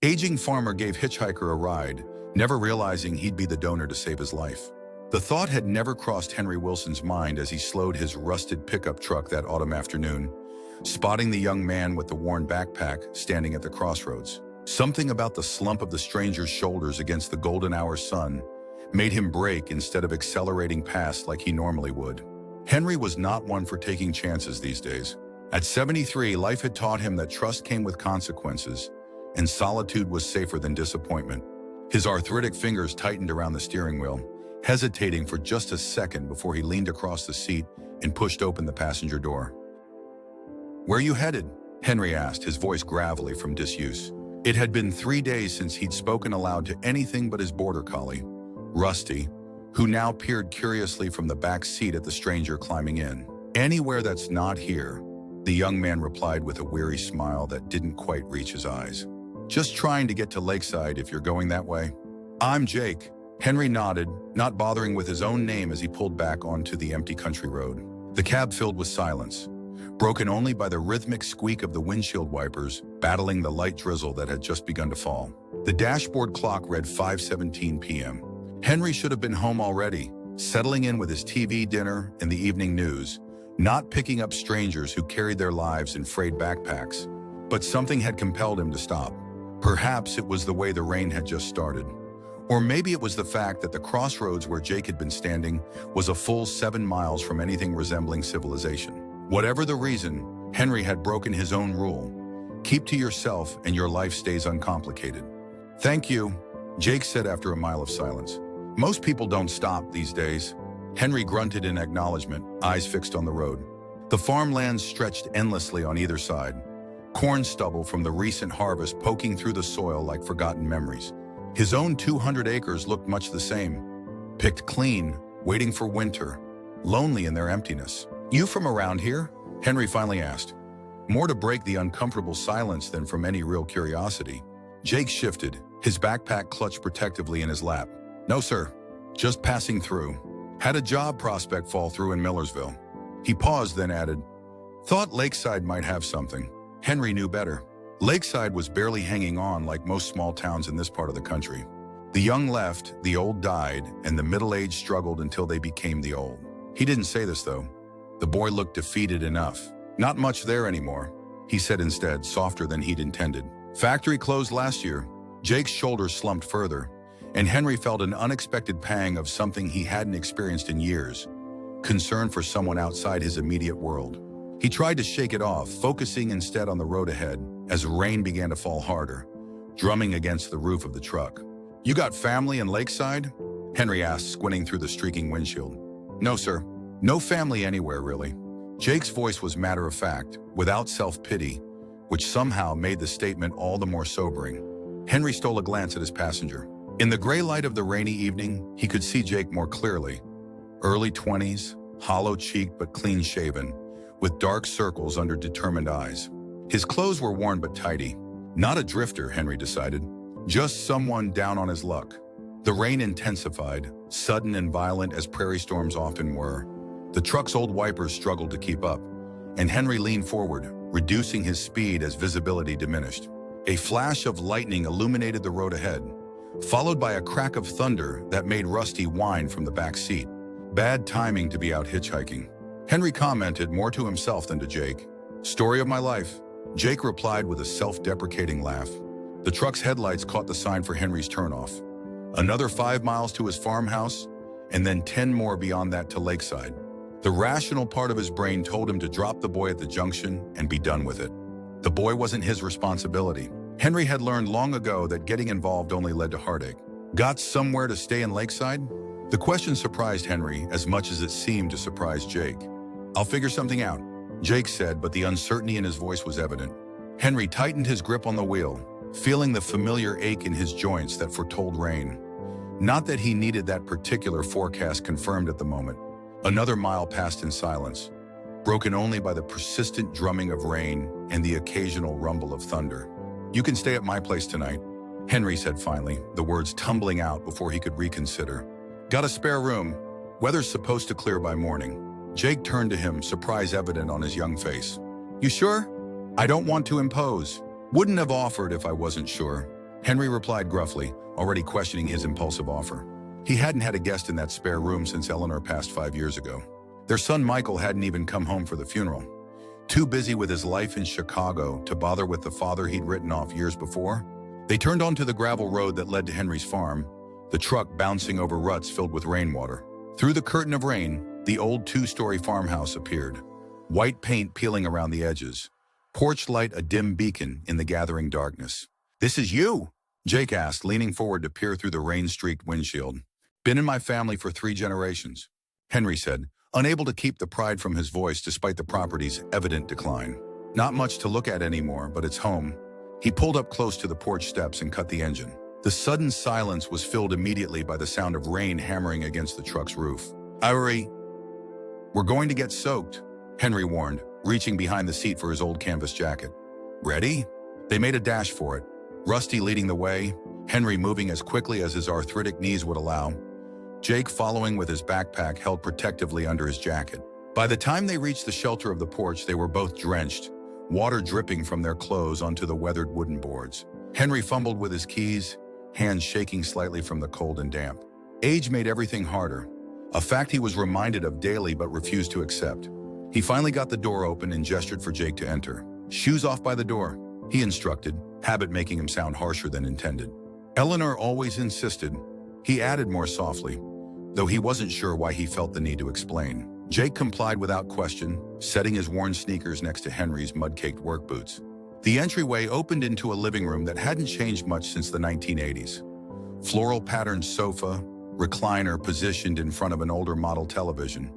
Aging farmer gave Hitchhiker a ride, never realizing he'd be the donor to save his life. The thought had never crossed Henry Wilson's mind as he slowed his rusted pickup truck that autumn afternoon, spotting the young man with the worn backpack standing at the crossroads. Something about the slump of the stranger's shoulders against the golden hour sun made him brake instead of accelerating past like he normally would. Henry was not one for taking chances these days. At 73, life had taught him that trust came with consequences, and solitude was safer than disappointment. His arthritic fingers tightened around the steering wheel, hesitating for just a second before he leaned across the seat and pushed open the passenger door. "Where are you headed?" Henry asked, his voice gravelly from disuse. It had been 3 days since he'd spoken aloud to anything but his border collie, Rusty, who now peered curiously from the back seat at the stranger climbing in. "Anywhere that's not here," the young man replied with a weary smile that didn't quite reach his eyes. "Just trying to get to Lakeside if you're going that way." "I'm Jake." Henry nodded, not bothering with his own name as he pulled back onto the empty country road. The cab filled with silence, broken only by the rhythmic squeak of the windshield wipers battling the light drizzle that had just begun to fall. The dashboard clock read 5:17 p.m. Henry should have been home already, settling in with his TV dinner and the evening news, not picking up strangers who carried their lives in frayed backpacks. But something had compelled him to stop. Perhaps it was the way the rain had just started. Or maybe it was the fact that the crossroads where Jake had been standing was a full 7 miles from anything resembling civilization. Whatever the reason, Henry had broken his own rule. Keep to yourself and your life stays uncomplicated. "Thank you," Jake said after a mile of silence. "Most people don't stop these days." Henry grunted in acknowledgement, eyes fixed on the road. The farmlands stretched endlessly on either side, corn stubble from the recent harvest poking through the soil like forgotten memories. His own 200 acres looked much the same, picked clean, waiting for winter, lonely in their emptiness. "You from around here?" Henry finally asked, more to break the uncomfortable silence than from any real curiosity. Jake shifted, his backpack clutched protectively in his lap. "No, sir. Just passing through. Had a job prospect fall through in Millersville." He paused, then added, "Thought Lakeside might have something." Henry knew better. Lakeside was barely hanging on like most small towns in this part of the country. The young left, the old died, and the middle-aged struggled until they became the old. He didn't say this, though. The boy looked defeated enough. "Not much there anymore," he said instead, softer than he'd intended. "Factory closed last year." Jake's shoulders slumped further, and Henry felt an unexpected pang of something he hadn't experienced in years, concern for someone outside his immediate world. He tried to shake it off, focusing instead on the road ahead, as rain began to fall harder, drumming against the roof of the truck. "You got family in Lakeside?" Henry asked, squinting through the streaking windshield. "No, sir. No family anywhere, really." Jake's voice was matter-of-fact, without self-pity, which somehow made the statement all the more sobering. Henry stole a glance at his passenger. In the gray light of the rainy evening, he could see Jake more clearly. Early 20s, hollow-cheeked but clean-shaven, with dark circles under determined eyes. His clothes were worn but tidy. Not a drifter, Henry decided. Just someone down on his luck. The rain intensified, sudden and violent as prairie storms often were. The truck's old wipers struggled to keep up, and Henry leaned forward, reducing his speed as visibility diminished. A flash of lightning illuminated the road ahead, followed by a crack of thunder that made Rusty whine from the back seat. Bad timing to be out hitchhiking. Henry commented more to himself than to Jake. "Story of my life." Jake replied with a self-deprecating laugh. The truck's headlights caught the sign for Henry's turnoff. Another 5 miles to his farmhouse, and then 10 more beyond that to Lakeside. The rational part of his brain told him to drop the boy at the junction and be done with it. The boy wasn't his responsibility. Henry had learned long ago that getting involved only led to heartache. Got somewhere to stay in Lakeside? The question surprised Henry as much as it seemed to surprise Jake. "I'll figure something out," Jake said, but the uncertainty in his voice was evident. Henry tightened his grip on the wheel, feeling the familiar ache in his joints that foretold rain. Not that he needed that particular forecast confirmed at the moment. Another mile passed in silence, broken only by the persistent drumming of rain and the occasional rumble of thunder. "You can stay at my place tonight," Henry said finally, the words tumbling out before he could reconsider. "Got a spare room. Weather's supposed to clear by morning." Jake turned to him, surprise evident on his young face. "You sure?" "I don't want to impose. Wouldn't have offered if I wasn't sure." Henry replied gruffly, already questioning his impulsive offer. He hadn't had a guest in that spare room since Eleanor passed 5 years ago. Their son Michael hadn't even come home for the funeral. Too busy with his life in Chicago to bother with the father he'd written off years before, they turned onto the gravel road that led to Henry's farm, the truck bouncing over ruts filled with rainwater. Through the curtain of rain, the old 2-story farmhouse appeared, white paint peeling around the edges, porch light a dim beacon in the gathering darkness. "This is you?" Jake asked, leaning forward to peer through the rain-streaked windshield. "Been in my family for 3 generations," Henry said, unable to keep the pride from his voice despite the property's evident decline. "Not much to look at anymore, but it's home." He pulled up close to the porch steps and cut the engine. The sudden silence was filled immediately by the sound of rain hammering against the truck's roof. "Hurry! We're going to get soaked," Henry warned, reaching behind the seat for his old canvas jacket. "Ready?" They made a dash for it, Rusty leading the way, Henry moving as quickly as his arthritic knees would allow, Jake following with his backpack held protectively under his jacket. By the time they reached the shelter of the porch, they were both drenched, water dripping from their clothes onto the weathered wooden boards. Henry fumbled with his keys, hands shaking slightly from the cold and damp. Age made everything harder, a fact he was reminded of daily but refused to accept. He finally got the door open and gestured for Jake to enter. "Shoes off by the door," he instructed, habit making him sound harsher than intended. "Eleanor always insisted," he added more softly, though he wasn't sure why he felt the need to explain. Jake complied without question, setting his worn sneakers next to Henry's mud-caked work boots. The entryway opened into a living room that hadn't changed much since the 1980s. Floral-patterned sofa, recliner positioned in front of an older model television,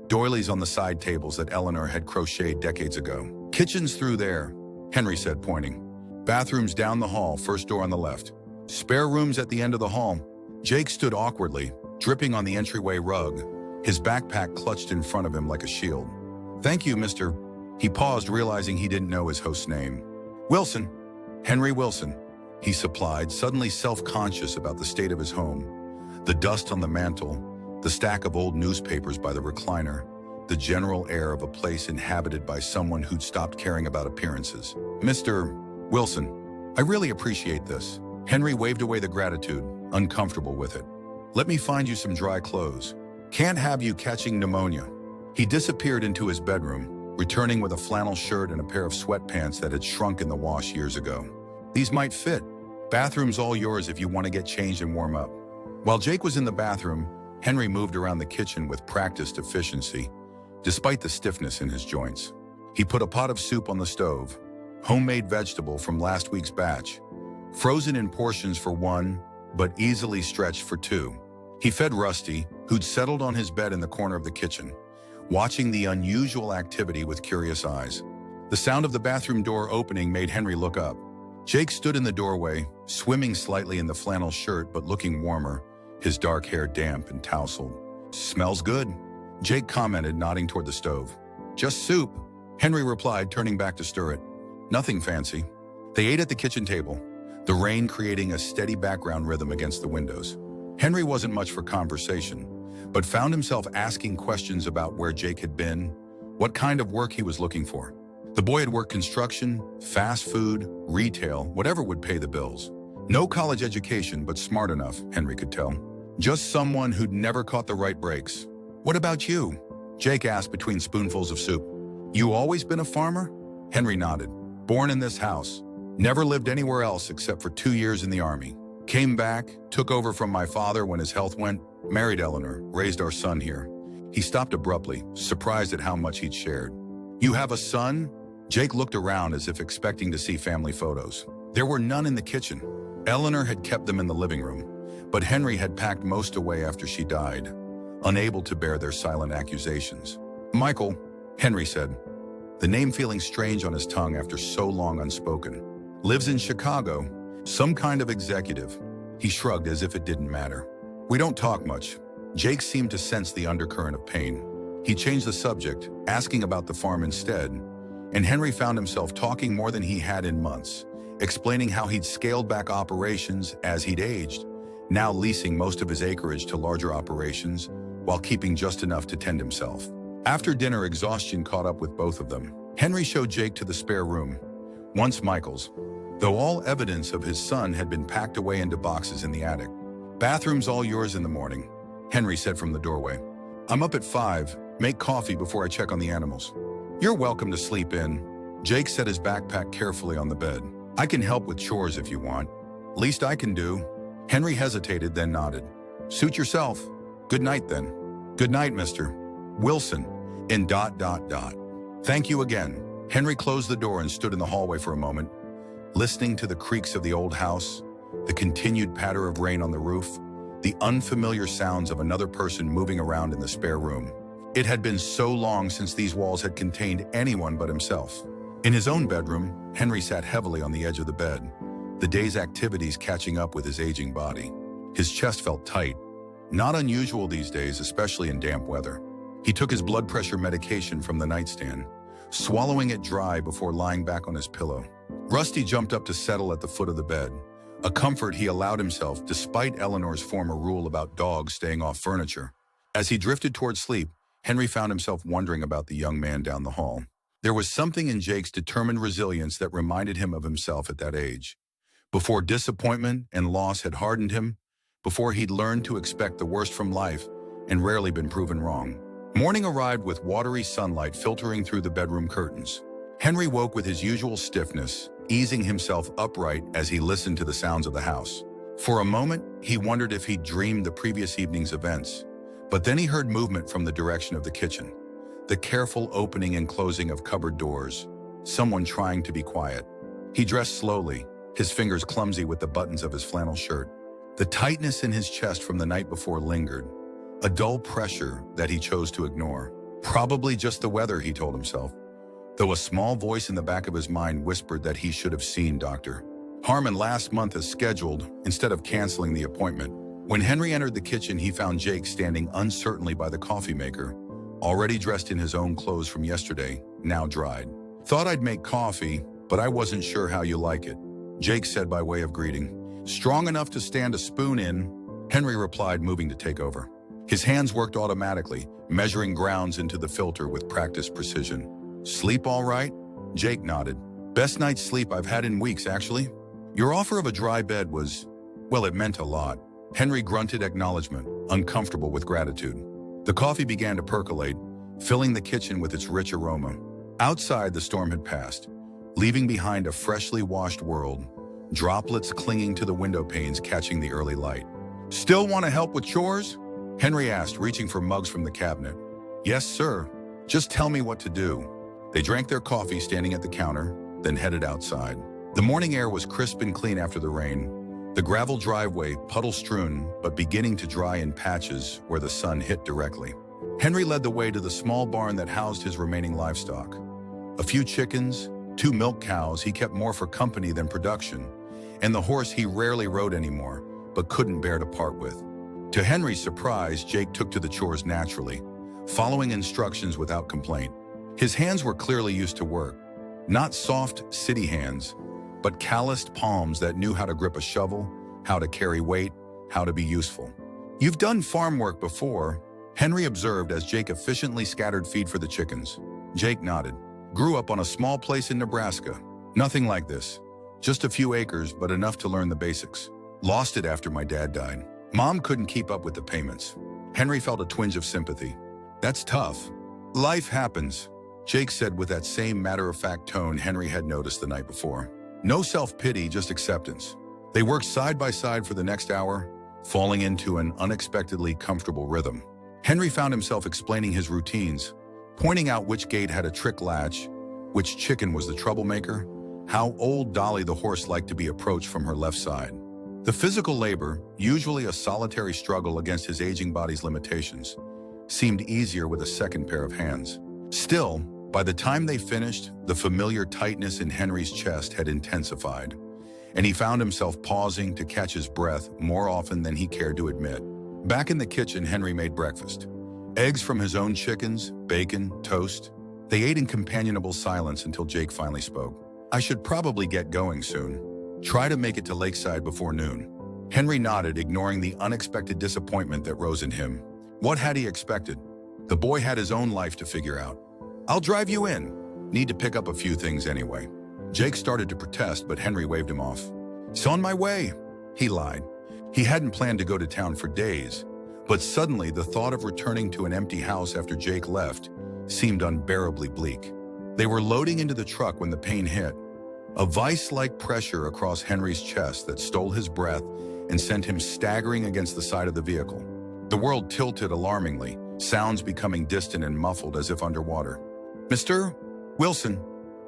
doilies on the side tables that Eleanor had crocheted decades ago. "Kitchen's through there," Henry said, pointing. "Bathrooms down the hall, first door on the left. Spare rooms at the end of the hall." Jake stood awkwardly, dripping on the entryway rug, his backpack clutched in front of him like a shield. "Thank you, Mr." He paused, realizing he didn't know his host's name. "Wilson. Henry Wilson," he supplied, suddenly self-conscious about the state of his home. The dust on the mantel, the stack of old newspapers by the recliner, the general air of a place inhabited by someone who'd stopped caring about appearances. "Mr. Wilson, I really appreciate this." Henry waved away the gratitude, uncomfortable with it. "Let me find you some dry clothes. Can't have you catching pneumonia." He disappeared into his bedroom, returning with a flannel shirt and a pair of sweatpants that had shrunk in the wash years ago. "These might fit. Bathroom's all yours if you want to get changed and warm up." While Jake was in the bathroom, Henry moved around the kitchen with practiced efficiency, despite the stiffness in his joints. He put a pot of soup on the stove, homemade vegetable from last week's batch, frozen in portions for 1, but easily stretched for 2. He fed Rusty, who'd settled on his bed in the corner of the kitchen, watching the unusual activity with curious eyes. The sound of the bathroom door opening made Henry look up. Jake stood in the doorway, swimming slightly in the flannel shirt but looking warmer, his dark hair damp and tousled. "Smells good," Jake commented, nodding toward the stove. "Just soup," Henry replied, turning back to stir it. "Nothing fancy." They ate at the kitchen table, the rain creating a steady background rhythm against the windows. Henry wasn't much for conversation, but found himself asking questions about where Jake had been, what kind of work he was looking for. The boy had worked construction, fast food, retail, whatever would pay the bills. No college education, but smart enough, Henry could tell. Just someone who'd never caught the right breaks. "What about you?" Jake asked between spoonfuls of soup. "You always been a farmer?" Henry nodded. "Born in this house. Never lived anywhere else except for 2 years in the Army. Came back, took over from my father when his health went, married Eleanor, raised our son here." He stopped abruptly, surprised at how much he'd shared. "You have a son?" Jake looked around as if expecting to see family photos. There were none in the kitchen. Eleanor had kept them in the living room, but Henry had packed most away after she died, unable to bear their silent accusations. "Michael," Henry said, the name feeling strange on his tongue after so long unspoken. "Lives in Chicago, some kind of executive." He shrugged as if it didn't matter. "We don't talk much." Jake seemed to sense the undercurrent of pain. He changed the subject, asking about the farm instead, and Henry found himself talking more than he had in months, explaining how he'd scaled back operations as he'd aged, now leasing most of his acreage to larger operations while keeping just enough to tend himself. After dinner, exhaustion caught up with both of them. Henry showed Jake to the spare room, once Michael's. though all evidence of his son had been packed away into boxes in the attic. "Bathroom's all yours in the morning," Henry said from the doorway. "I'm up at 5, make coffee before I check on the animals." "You're welcome to sleep in." Jake set his backpack carefully on the bed. "I can help with chores if you want." "Least I can do." Henry hesitated, then nodded. "Suit yourself. Good night, then." "Good night, Mr. Wilson." And ... "Thank you again." Henry closed the door and stood in the hallway for a moment, listening to the creaks of the old house, the continued patter of rain on the roof, the unfamiliar sounds of another person moving around in the spare room. It had been so long since these walls had contained anyone but himself. In his own bedroom, Henry sat heavily on the edge of the bed, the day's activities catching up with his aging body. His chest felt tight, not unusual these days, especially in damp weather. He took his blood pressure medication from the nightstand, swallowing it dry before lying back on his pillow. Rusty jumped up to settle at the foot of the bed, a comfort he allowed himself despite Eleanor's former rule about dogs staying off furniture. As he drifted toward sleep, Henry found himself wondering about the young man down the hall. There was something in Jake's determined resilience that reminded him of himself at that age. Before disappointment and loss had hardened him, before he'd learned to expect the worst from life and rarely been proven wrong. Morning arrived with watery sunlight filtering through the bedroom curtains. Henry woke with his usual stiffness, easing himself upright as he listened to the sounds of the house. For a moment, he wondered if he'd dreamed the previous evening's events, but then he heard movement from the direction of the kitchen, the careful opening and closing of cupboard doors, someone trying to be quiet. He dressed slowly, his fingers clumsy with the buttons of his flannel shirt. The tightness in his chest from the night before lingered, a dull pressure that he chose to ignore. Probably just the weather, he told himself, though a small voice in the back of his mind whispered that he should have seen Dr. Harmon last month as scheduled instead of canceling the appointment. When Henry entered the kitchen, he found Jake standing uncertainly by the coffee maker, already dressed in his own clothes from yesterday, now dried. "Thought I'd make coffee, but I wasn't sure how you like it," Jake said by way of greeting. "Strong enough to stand a spoon in," Henry replied, moving to take over. His hands worked automatically, measuring grounds into the filter with practiced precision. "Sleep all right?" Jake nodded. "Best night's sleep I've had in weeks, actually." "Your offer of a dry bed was, well, it meant a lot." Henry grunted acknowledgement, uncomfortable with gratitude. The coffee began to percolate, filling the kitchen with its rich aroma. Outside, the storm had passed, leaving behind a freshly washed world, droplets clinging to the window panes catching the early light. "Still want to help with chores?" Henry asked, reaching for mugs from the cabinet. "Yes, sir. Just tell me what to do." They drank their coffee standing at the counter, then headed outside. The morning air was crisp and clean after the rain, the gravel driveway puddle-strewn but beginning to dry in patches where the sun hit directly. Henry led the way to the small barn that housed his remaining livestock. A few chickens, 2 milk cows he kept more for company than production, and the horse he rarely rode anymore, but couldn't bear to part with. To Henry's surprise, Jake took to the chores naturally, following instructions without complaint. His hands were clearly used to work, not soft city hands, but calloused palms that knew how to grip a shovel, how to carry weight, how to be useful. "You've done farm work before," Henry observed as Jake efficiently scattered feed for the chickens. Jake nodded. "Grew up on a small place in Nebraska. Nothing like this. Just a few acres, but enough to learn the basics. Lost it after my dad died. Mom couldn't keep up with the payments." Henry felt a twinge of sympathy. "That's tough." "Life happens," Jake said with that same matter-of-fact tone Henry had noticed the night before. No self-pity, just acceptance. They worked side by side for the next hour, falling into an unexpectedly comfortable rhythm. Henry found himself explaining his routines, pointing out which gate had a trick latch, which chicken was the troublemaker, how old Dolly the horse liked to be approached from her left side. The physical labor, usually a solitary struggle against his aging body's limitations, seemed easier with a second pair of hands. Still, by the time they finished, the familiar tightness in Henry's chest had intensified, and he found himself pausing to catch his breath more often than he cared to admit. Back in the kitchen, Henry made breakfast. Eggs from his own chickens, bacon, toast. They ate in companionable silence until Jake finally spoke. "I should probably get going soon. Try to make it to Lakeside before noon." Henry nodded, ignoring the unexpected disappointment that rose in him. What had he expected? The boy had his own life to figure out. "I'll drive you in. Need to pick up a few things anyway." Jake started to protest, but Henry waved him off. "It's on my way," he lied. He hadn't planned to go to town for days, but suddenly the thought of returning to an empty house after Jake left seemed unbearably bleak. They were loading into the truck when the pain hit, a vice-like pressure across Henry's chest that stole his breath and sent him staggering against the side of the vehicle. The world tilted alarmingly, sounds becoming distant and muffled as if underwater. "Mr. Wilson,"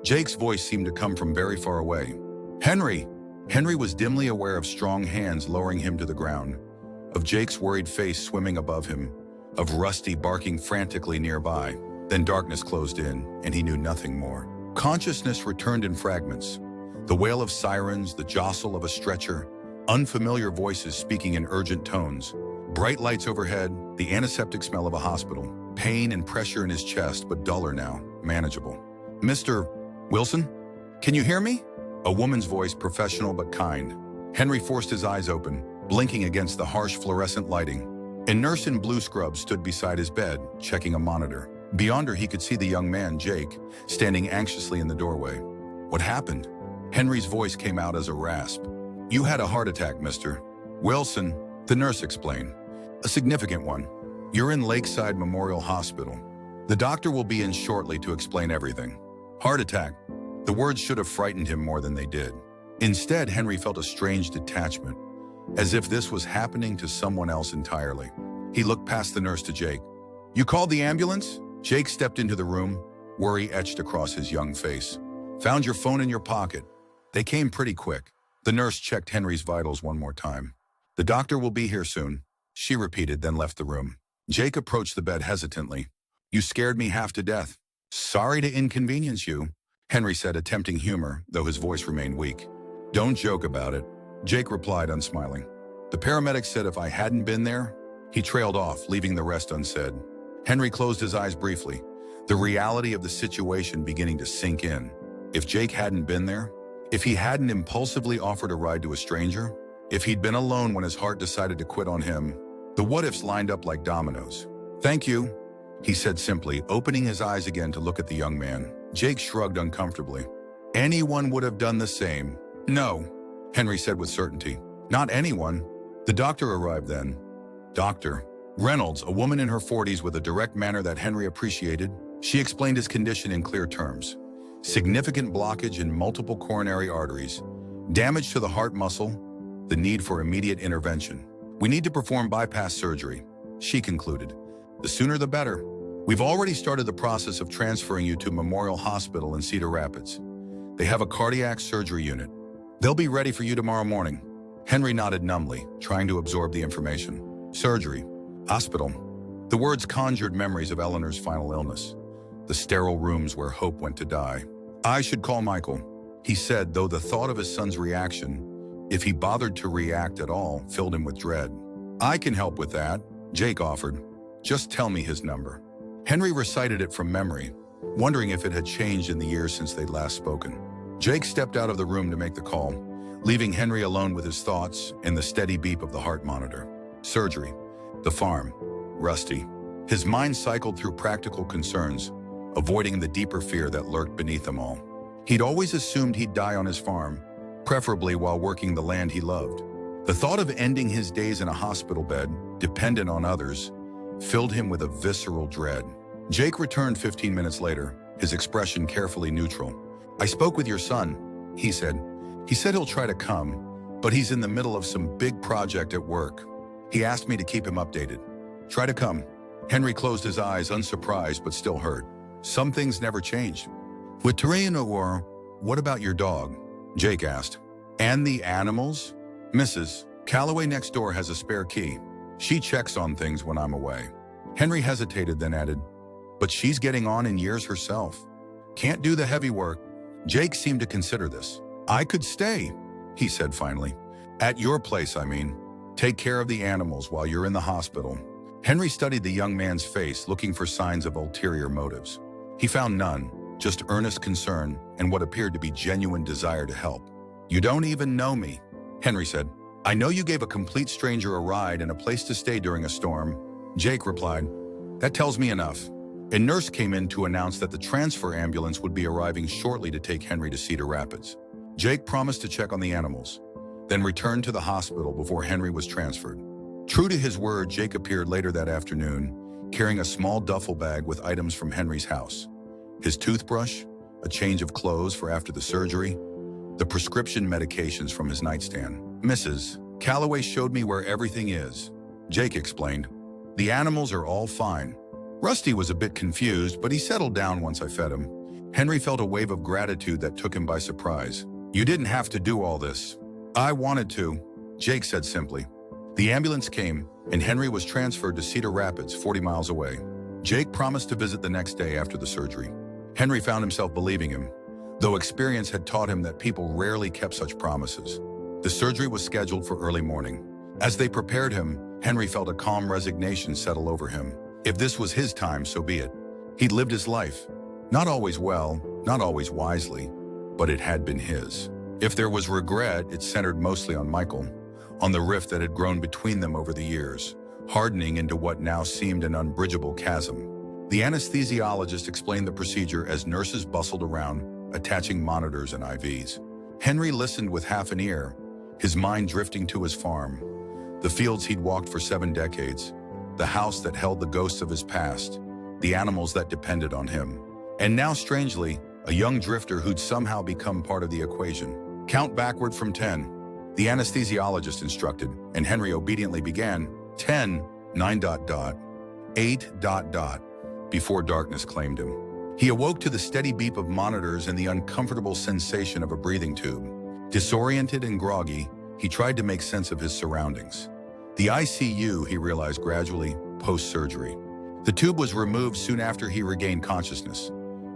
Jake's voice seemed to come from very far away. "Henry!" Henry was dimly aware of strong hands lowering him to the ground, of Jake's worried face swimming above him, of Rusty barking frantically nearby. Then darkness closed in, and he knew nothing more. Consciousness returned in fragments. The wail of sirens, the jostle of a stretcher, unfamiliar voices speaking in urgent tones, bright lights overhead, the antiseptic smell of a hospital, pain and pressure in his chest, but duller now, manageable. "Mr. Wilson, can you hear me?" A woman's voice, professional but kind. Henry forced his eyes open, blinking against the harsh fluorescent lighting. A nurse in blue scrubs stood beside his bed, checking a monitor. Beyond her, he could see the young man, Jake, standing anxiously in the doorway. "What happened?" Henry's voice came out as a rasp. "You had a heart attack, Mr. Wilson," the nurse explained. "A significant one. You're in Lakeside Memorial Hospital. The doctor will be in shortly to explain everything." Heart attack. The words should have frightened him more than they did. Instead, Henry felt a strange detachment, as if this was happening to someone else entirely. He looked past the nurse to Jake. "You called the ambulance?" Jake stepped into the room, worry etched across his young face. "Found your phone in your pocket. They came pretty quick." The nurse checked Henry's vitals one more time. "The doctor will be here soon," she repeated, then left the room. Jake approached the bed hesitantly. "You scared me half to death." "Sorry to inconvenience you," Henry said, attempting humor, though his voice remained weak. "Don't joke about it," Jake replied, unsmiling. "The paramedics said if I hadn't been there." He trailed off, leaving the rest unsaid. Henry closed his eyes briefly, the reality of the situation beginning to sink in. If Jake hadn't been there, if he hadn't impulsively offered a ride to a stranger, if he'd been alone when his heart decided to quit on him, the what-ifs lined up like dominoes. "Thank you," he said simply, opening his eyes again to look at the young man. Jake shrugged uncomfortably. "Anyone would have done the same." "No," Henry said with certainty. "Not anyone." The doctor arrived then. Dr. Reynolds, a woman in her 40s with a direct manner that Henry appreciated, she explained his condition in clear terms. Significant blockage in multiple coronary arteries, damage to the heart muscle, the need for immediate intervention. "We need to perform bypass surgery," she concluded. "The sooner the better. We've already started the process of transferring you to Memorial Hospital in Cedar Rapids. They have a cardiac surgery unit. They'll be ready for you tomorrow morning." Henry nodded numbly, trying to absorb the information. Surgery. Hospital. The words conjured memories of Eleanor's final illness, the sterile rooms where Hope went to die. "I should call Michael," he said, though the thought of his son's reaction, if he bothered to react at all, filled him with dread. "I can help with that," Jake offered. "Just tell me his number." Henry recited it from memory, wondering if it had changed in the years since they'd last spoken. Jake stepped out of the room to make the call, leaving Henry alone with his thoughts and the steady beep of the heart monitor. Surgery. The farm. Rusty. His mind cycled through practical concerns, avoiding the deeper fear that lurked beneath them all. He'd always assumed he'd die on his farm, preferably while working the land he loved. The thought of ending his days in a hospital bed, dependent on others, filled him with a visceral dread. Jake returned 15 minutes later, his expression carefully neutral. "I spoke with your son," he said. "He said he'll try to come, but he's in the middle of some big project at work. He asked me to keep him updated. Try to come." Henry closed his eyes, unsurprised but still hurt. Some things never changed. "With Terrain War, what about your dog?" Jake asked. "And the animals?" "Mrs. Calloway next door has a spare key. She checks on things when I'm away." Henry hesitated, then added, "But she's getting on in years herself. Can't do the heavy work." Jake seemed to consider this. "I could stay," he said finally. "At your place, I mean. Take care of the animals while you're in the hospital." Henry studied the young man's face, looking for signs of ulterior motives. He found none, just earnest concern and what appeared to be genuine desire to help. "You don't even know me," Henry said. "I know you gave a complete stranger a ride and a place to stay during a storm." Jake replied, "That tells me enough." A nurse came in to announce that the transfer ambulance would be arriving shortly to take Henry to Cedar Rapids. Jake promised to check on the animals, then returned to the hospital before Henry was transferred. True to his word, Jake appeared later that afternoon, carrying a small duffel bag with items from Henry's house. His toothbrush, a change of clothes for after the surgery, the prescription medications from his nightstand. "Mrs. Calloway showed me where everything is," Jake explained. "The animals are all fine." Rusty was a bit confused, but he settled down once I fed him. Henry felt a wave of gratitude that took him by surprise. "You didn't have to do all this." "I wanted to," Jake said simply. The ambulance came, and Henry was transferred to Cedar Rapids, 40 miles away. Jake promised to visit the next day after the surgery. Henry found himself believing him, though experience had taught him that people rarely kept such promises. The surgery was scheduled for early morning. As they prepared him, Henry felt a calm resignation settle over him. If this was his time, so be it. He'd lived his life. Not always well, not always wisely, but it had been his. If there was regret, it centered mostly on Michael, on the rift that had grown between them over the years, hardening into what now seemed an unbridgeable chasm. The anesthesiologist explained the procedure as nurses bustled around, attaching monitors and IVs. Henry listened with half an ear, his mind drifting to his farm, the fields he'd walked for 7 decades, the house that held the ghosts of his past, the animals that depended on him. And now, strangely, a young drifter who'd somehow become part of the equation. "Count backward from 10. The anesthesiologist instructed, and Henry obediently began. 10, 9 ... 8 ... before darkness claimed him. He awoke to the steady beep of monitors and the uncomfortable sensation of a breathing tube. Disoriented and groggy, he tried to make sense of his surroundings. The ICU, he realized gradually, post-surgery. The tube was removed soon after he regained consciousness,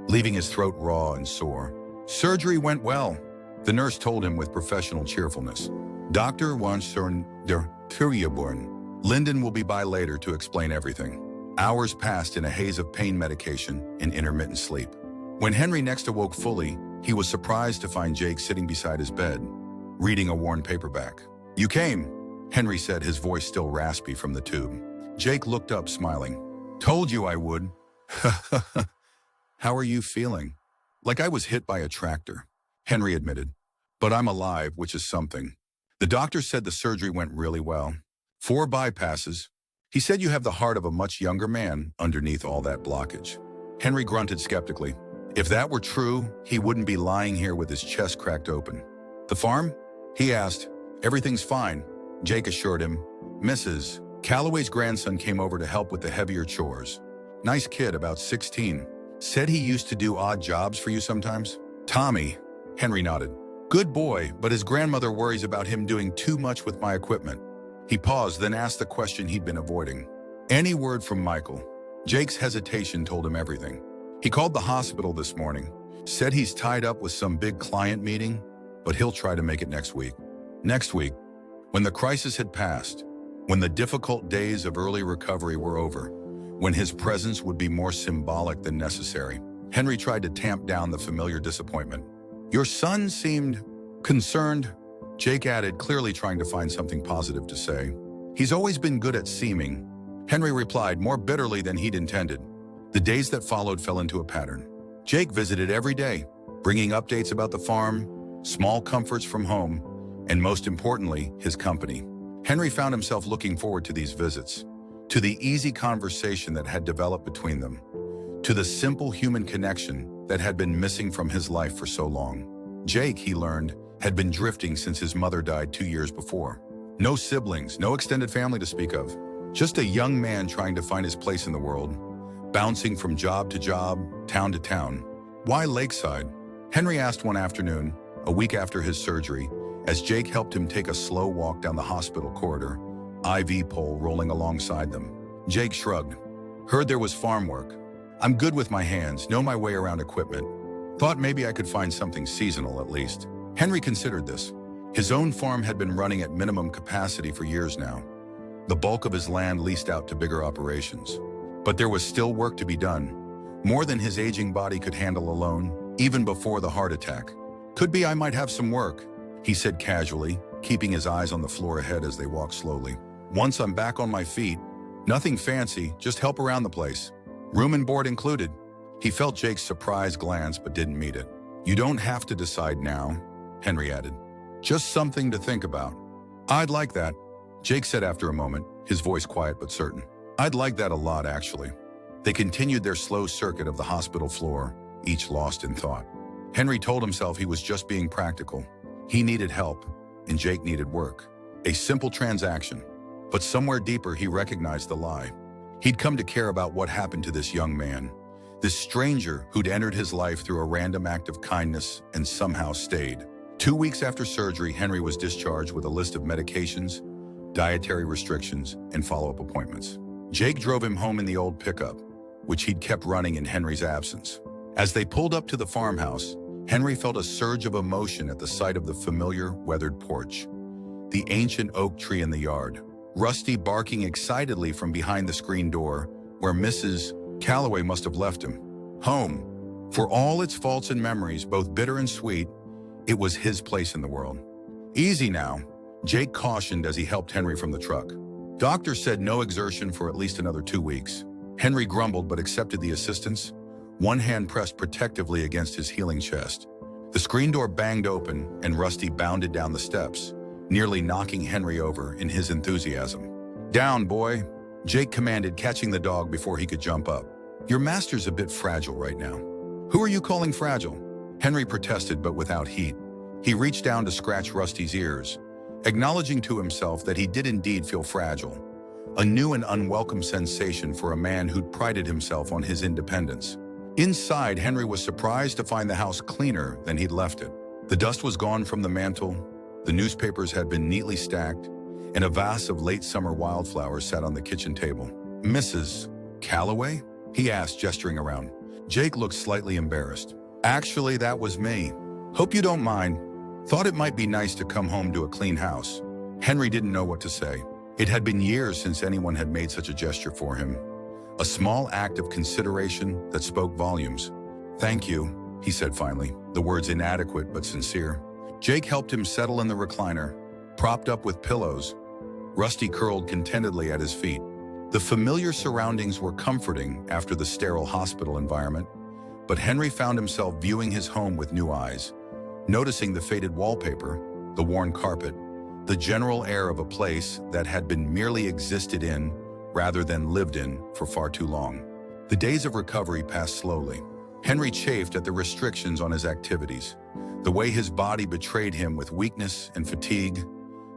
leaving his throat raw and sore. "Surgery went well," the nurse told him with professional cheerfulness. "Dr. Wanshorn der Kuryaborn. Lyndon will be by later to explain everything." Hours passed in a haze of pain medication and intermittent sleep. When Henry next awoke fully, he was surprised to find Jake sitting beside his bed, reading a worn paperback. "You came," Henry said, his voice still raspy from the tube. Jake looked up, smiling. "Told you I would." "How are you feeling?" "Like I was hit by a tractor," Henry admitted. "But I'm alive, which is something." The doctor said the surgery went really well. 4 bypasses. He said you have the heart of a much younger man underneath all that blockage. Henry grunted skeptically. If that were true, he wouldn't be lying here with his chest cracked open. "The farm?" he asked. "Everything's fine," Jake assured him. Mrs. Calloway's grandson came over to help with the heavier chores. Nice kid, about 16. Said he used to do odd jobs for you sometimes. "Tommy," Henry nodded. "Good boy, but his grandmother worries about him doing too much with my equipment." He paused, then asked the question he'd been avoiding. "Any word from Michael?" Jake's hesitation told him everything. "He called the hospital this morning. Said he's tied up with some big client meeting, but he'll try to make it next week." Next week, when the crisis had passed, when the difficult days of early recovery were over, when his presence would be more symbolic than necessary, Henry tried to tamp down the familiar disappointment. "Your son seemed concerned," Jake added, clearly trying to find something positive to say. "He's always been good at seeming," Henry replied, more bitterly than he'd intended. The days that followed fell into a pattern. Jake visited every day, bringing updates about the farm, small comforts from home, and most importantly, his company. Henry found himself looking forward to these visits, to the easy conversation that had developed between them, to the simple human connection that had been missing from his life for so long. Jake, he learned, had been drifting since his mother died 2 years before. No siblings, no extended family to speak of. Just a young man trying to find his place in the world, bouncing from job to job, town to town. "Why Lakeside?" Henry asked one afternoon, a week after his surgery, as Jake helped him take a slow walk down the hospital corridor, IV pole rolling alongside them. Jake shrugged. "Heard there was farm work. I'm good with my hands, know my way around equipment. Thought maybe I could find something seasonal at least." Henry considered this. His own farm had been running at minimum capacity for years now, the bulk of his land leased out to bigger operations. But there was still work to be done, more than his aging body could handle alone, even before the heart attack. "Could be I might have some work," he said casually, keeping his eyes on the floor ahead as they walked slowly. "Once I'm back on my feet, nothing fancy, just help around the place." Room and board included. He felt Jake's surprised glance but didn't meet it. You don't have to decide now, Henry added. Just something to think about. I'd like that, Jake said after a moment, his voice quiet but certain. I'd like that a lot, actually. They continued their slow circuit of the hospital floor, each lost in thought. Henry told himself he was just being practical. He needed help, and Jake needed work. A simple transaction. But somewhere deeper, he recognized the lie. He'd come to care about what happened to this young man, this stranger who'd entered his life through a random act of kindness and somehow stayed. 2 weeks after surgery, Henry was discharged with a list of medications, dietary restrictions, and follow-up appointments. Jake drove him home in the old pickup, which he'd kept running in Henry's absence. As they pulled up to the farmhouse, Henry felt a surge of emotion at the sight of the familiar, weathered porch, the ancient oak tree in the yard, Rusty barking excitedly from behind the screen door, where Mrs. Calloway must have left him. Home. For all its faults and memories, both bitter and sweet, it was his place in the world. Easy now, Jake cautioned as he helped Henry from the truck. Doctor said no exertion for at least another 2 weeks. Henry grumbled but accepted the assistance, one hand pressed protectively against his healing chest. The screen door banged open and Rusty bounded down the steps, nearly knocking Henry over in his enthusiasm. Down, boy, Jake commanded, catching the dog before he could jump up. Your master's a bit fragile right now. Who are you calling fragile? Henry protested, but without heat. He reached down to scratch Rusty's ears, acknowledging to himself that he did indeed feel fragile, a new and unwelcome sensation for a man who'd prided himself on his independence. Inside, Henry was surprised to find the house cleaner than he'd left it. The dust was gone from the mantel, the newspapers had been neatly stacked, and a vase of late summer wildflowers sat on the kitchen table. Mrs. Calloway? He asked, gesturing around. Jake looked slightly embarrassed. Actually, that was me. Hope you don't mind. Thought it might be nice to come home to a clean house. Henry didn't know what to say. It had been years since anyone had made such a gesture for him. A small act of consideration that spoke volumes. Thank you, he said finally, the words inadequate but sincere. Jake helped him settle in the recliner, propped up with pillows. Rusty curled contentedly at his feet. The familiar surroundings were comforting after the sterile hospital environment, but Henry found himself viewing his home with new eyes, noticing the faded wallpaper, the worn carpet, the general air of a place that had been merely existed in rather than lived in for far too long. The days of recovery passed slowly. Henry chafed at the restrictions on his activities, the way his body betrayed him with weakness and fatigue,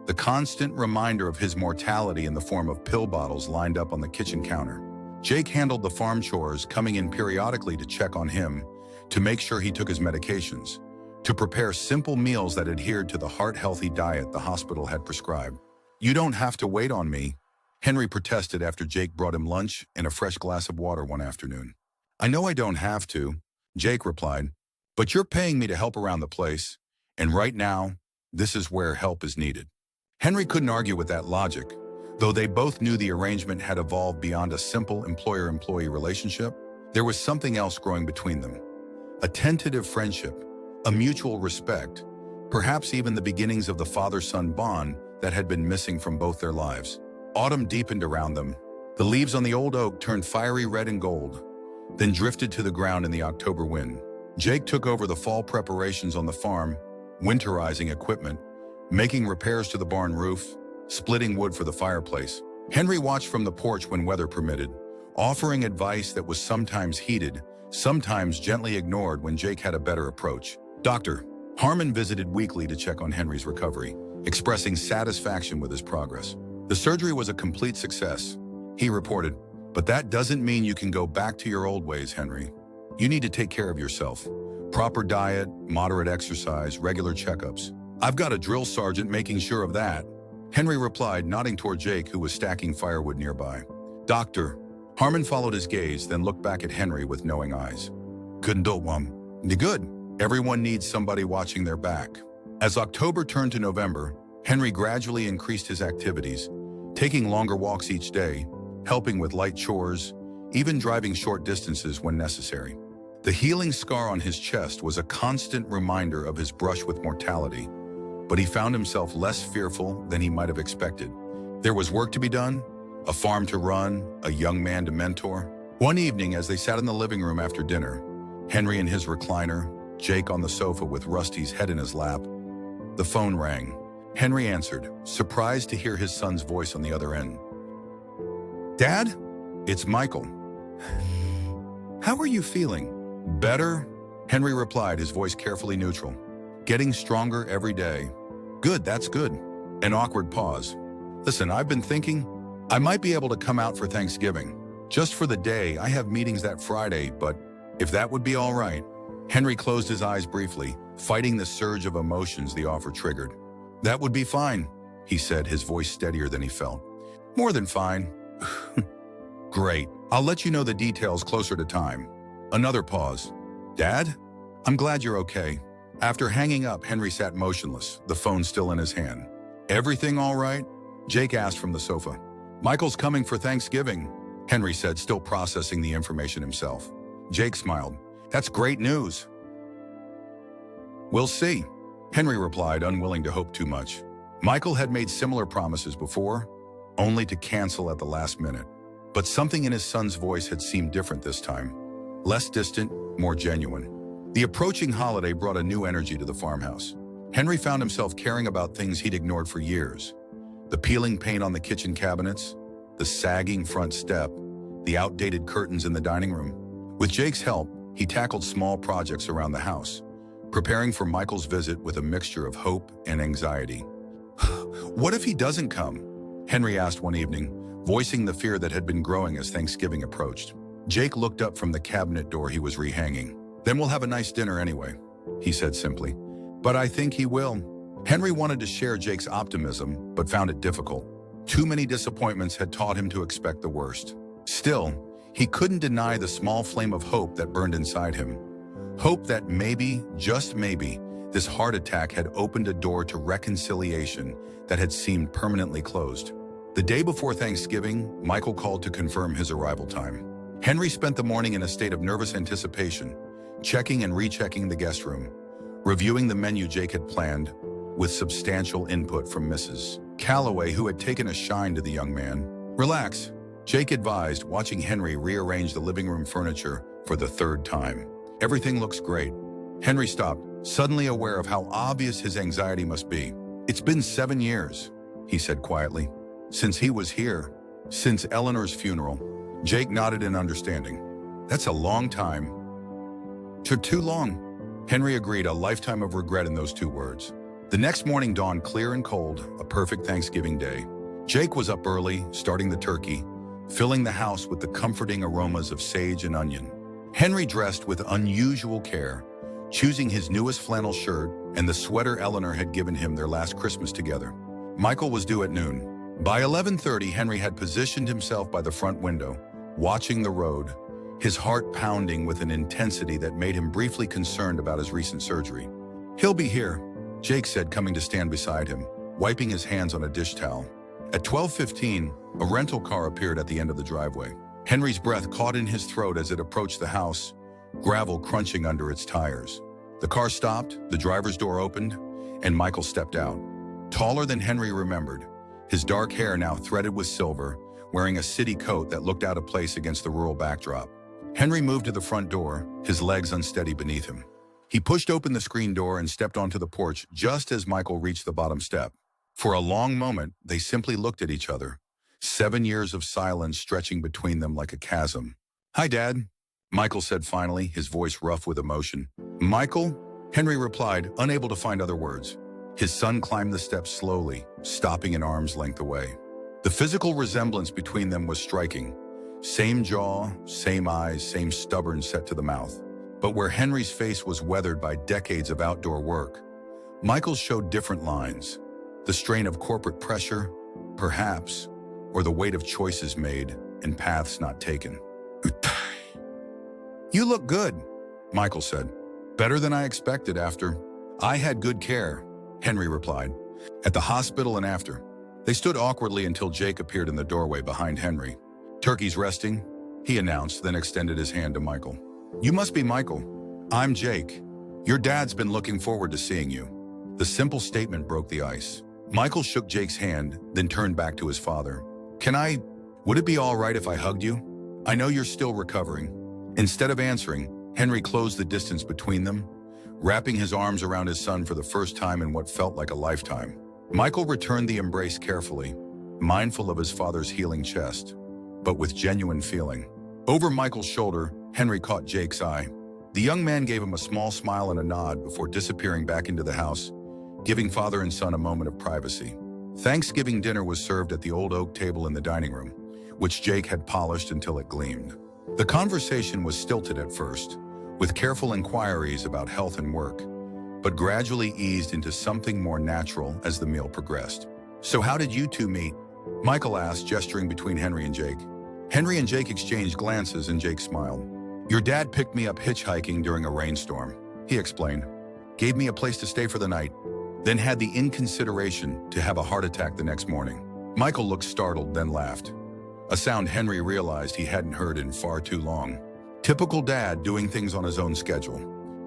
the constant reminder of his mortality in the form of pill bottles lined up on the kitchen counter. Jake handled the farm chores, coming in periodically to check on him, to make sure he took his medications, to prepare simple meals that adhered to the heart-healthy diet the hospital had prescribed. You don't have to wait on me, Henry protested after Jake brought him lunch and a fresh glass of water one afternoon. I know I don't have to, Jake replied, but you're paying me to help around the place, and right now, this is where help is needed. Henry couldn't argue with that logic, though they both knew the arrangement had evolved beyond a simple employer-employee relationship. There was something else growing between them, a tentative friendship, a mutual respect, perhaps even the beginnings of the father-son bond that had been missing from both their lives. Autumn deepened around them. The leaves on the old oak turned fiery red and gold, then drifted to the ground in the October wind. Jake took over the fall preparations on the farm, winterizing equipment, making repairs to the barn roof, splitting wood for the fireplace. Henry watched from the porch when weather permitted, offering advice that was sometimes heated, sometimes gently ignored when Jake had a better approach. Dr. Harmon visited weekly to check on Henry's recovery, expressing satisfaction with his progress. The surgery was a complete success, he reported, but that doesn't mean you can go back to your old ways, Henry. You need to take care of yourself. Proper diet, moderate exercise, regular checkups. I've got a drill sergeant making sure of that, Henry replied, nodding toward Jake, who was stacking firewood nearby. Doctor. Harmon followed his gaze, then looked back at Henry with knowing eyes. Good. Everyone needs somebody watching their back. As October turned to November, Henry gradually increased his activities, taking longer walks each day, helping with light chores, even driving short distances when necessary. The healing scar on his chest was a constant reminder of his brush with mortality, but he found himself less fearful than he might have expected. There was work to be done, a farm to run, a young man to mentor. One evening, as they sat in the living room after dinner, Henry in his recliner, Jake on the sofa with Rusty's head in his lap, the phone rang. Henry answered, surprised to hear his son's voice on the other end. "Dad? It's Michael. How are you feeling?" "Better," Henry replied, his voice carefully neutral. "Getting stronger every day." "Good, that's good." An awkward pause. "Listen, I've been thinking I might be able to come out for Thanksgiving. Just for the day. I have meetings that Friday, but if that would be all right." Henry closed his eyes briefly, fighting the surge of emotions the offer triggered. "That would be fine," he said, his voice steadier than he felt. "More than fine." "Great. I'll let you know the details closer to time." Another pause. "Dad? I'm glad you're okay." After hanging up, Henry sat motionless, the phone still in his hand. "Everything all right?" Jake asked from the sofa. "Michael's coming for Thanksgiving," Henry said, still processing the information himself. Jake smiled. "That's great news." "We'll see," Henry replied, unwilling to hope too much. Michael had made similar promises before, only to cancel at the last minute. But something in his son's voice had seemed different this time. Less distant, more genuine. The approaching holiday brought a new energy to the farmhouse. Henry found himself caring about things he'd ignored for years. The peeling paint on the kitchen cabinets, the sagging front step, the outdated curtains in the dining room. With Jake's help, he tackled small projects around the house, preparing for Michael's visit with a mixture of hope and anxiety. "What if he doesn't come?" Henry asked one evening, voicing the fear that had been growing as Thanksgiving approached. Jake looked up from the cabinet door he was rehanging. "Then we'll have a nice dinner anyway," he said simply. "But I think he will." Henry wanted to share Jake's optimism, but found it difficult. Too many disappointments had taught him to expect the worst. Still, he couldn't deny the small flame of hope that burned inside him. Hope that maybe, just maybe, this heart attack had opened a door to reconciliation that had seemed permanently closed. The day before Thanksgiving, Michael called to confirm his arrival time. Henry spent the morning in a state of nervous anticipation, checking and rechecking the guest room, reviewing the menu Jake had planned, with substantial input from Mrs. Calloway, who had taken a shine to the young man. "Relax," Jake advised, watching Henry rearrange the living room furniture for the third time. "Everything looks great." Henry stopped, suddenly aware of how obvious his anxiety must be. "It's been 7 years," he said quietly, "since he was here, since Eleanor's funeral." Jake nodded in understanding. "That's a long time." Too long," Henry agreed, a lifetime of regret in those 2 words. The next morning dawned clear and cold, a perfect Thanksgiving day. Jake was up early, starting the turkey, filling the house with the comforting aromas of sage and onion. Henry dressed with unusual care, choosing his newest flannel shirt and the sweater Eleanor had given him their last Christmas together. Michael was due at noon. By 11:30, Henry had positioned himself by the front window, watching the road, his heart pounding with an intensity that made him briefly concerned about his recent surgery. "He'll be here," Jake said, coming to stand beside him, wiping his hands on a dish towel. At 12:15, a rental car appeared at the end of the driveway. Henry's breath caught in his throat as it approached the house, gravel crunching under its tires. The car stopped, the driver's door opened, and Michael stepped out. Taller than Henry remembered, his dark hair now threaded with silver, wearing a city coat that looked out of place against the rural backdrop. Henry moved to the front door, his legs unsteady beneath him. He pushed open the screen door and stepped onto the porch just as Michael reached the bottom step. For a long moment, they simply looked at each other, 7 years of silence stretching between them like a chasm. "Hi, Dad," Michael said finally, his voice rough with emotion. "Michael?" Henry replied, unable to find other words. His son climbed the steps slowly, stopping an arm's length away. The physical resemblance between them was striking. Same jaw, same eyes, same stubborn set to the mouth. But where Henry's face was weathered by decades of outdoor work, Michael's showed different lines. The strain of corporate pressure, perhaps, or the weight of choices made and paths not taken. "You look good," Michael said. "Better than I expected after." "I had good care," Henry replied. "At the hospital and after." They stood awkwardly until Jake appeared in the doorway behind Henry. "Turkey's resting," he announced, then extended his hand to Michael. "You must be Michael. I'm Jake. Your dad's been looking forward to seeing you." The simple statement broke the ice. Michael shook Jake's hand, then turned back to his father. Would it be all right if I hugged you?" I know you're still recovering." Instead of answering, Henry closed the distance between them, wrapping his arms around his son for the first time in what felt like a lifetime. Michael returned the embrace carefully, mindful of his father's healing chest, but with genuine feeling. Over Michael's shoulder, Henry caught Jake's eye. The young man gave him a small smile and a nod before disappearing back into the house, giving father and son a moment of privacy. Thanksgiving dinner was served at the old oak table in the dining room, which Jake had polished until it gleamed. The conversation was stilted at first, with careful inquiries about health and work, but gradually eased into something more natural as the meal progressed. "So how did you two meet?" Michael asked, gesturing between Henry and Jake. Henry and Jake exchanged glances and Jake smiled. "Your dad picked me up hitchhiking during a rainstorm," he explained. "Gave me a place to stay for the night, then had the inconsideration to have a heart attack the next morning." Michael looked startled, then laughed, a sound Henry realized he hadn't heard in far too long. Typical dad doing things on his own schedule.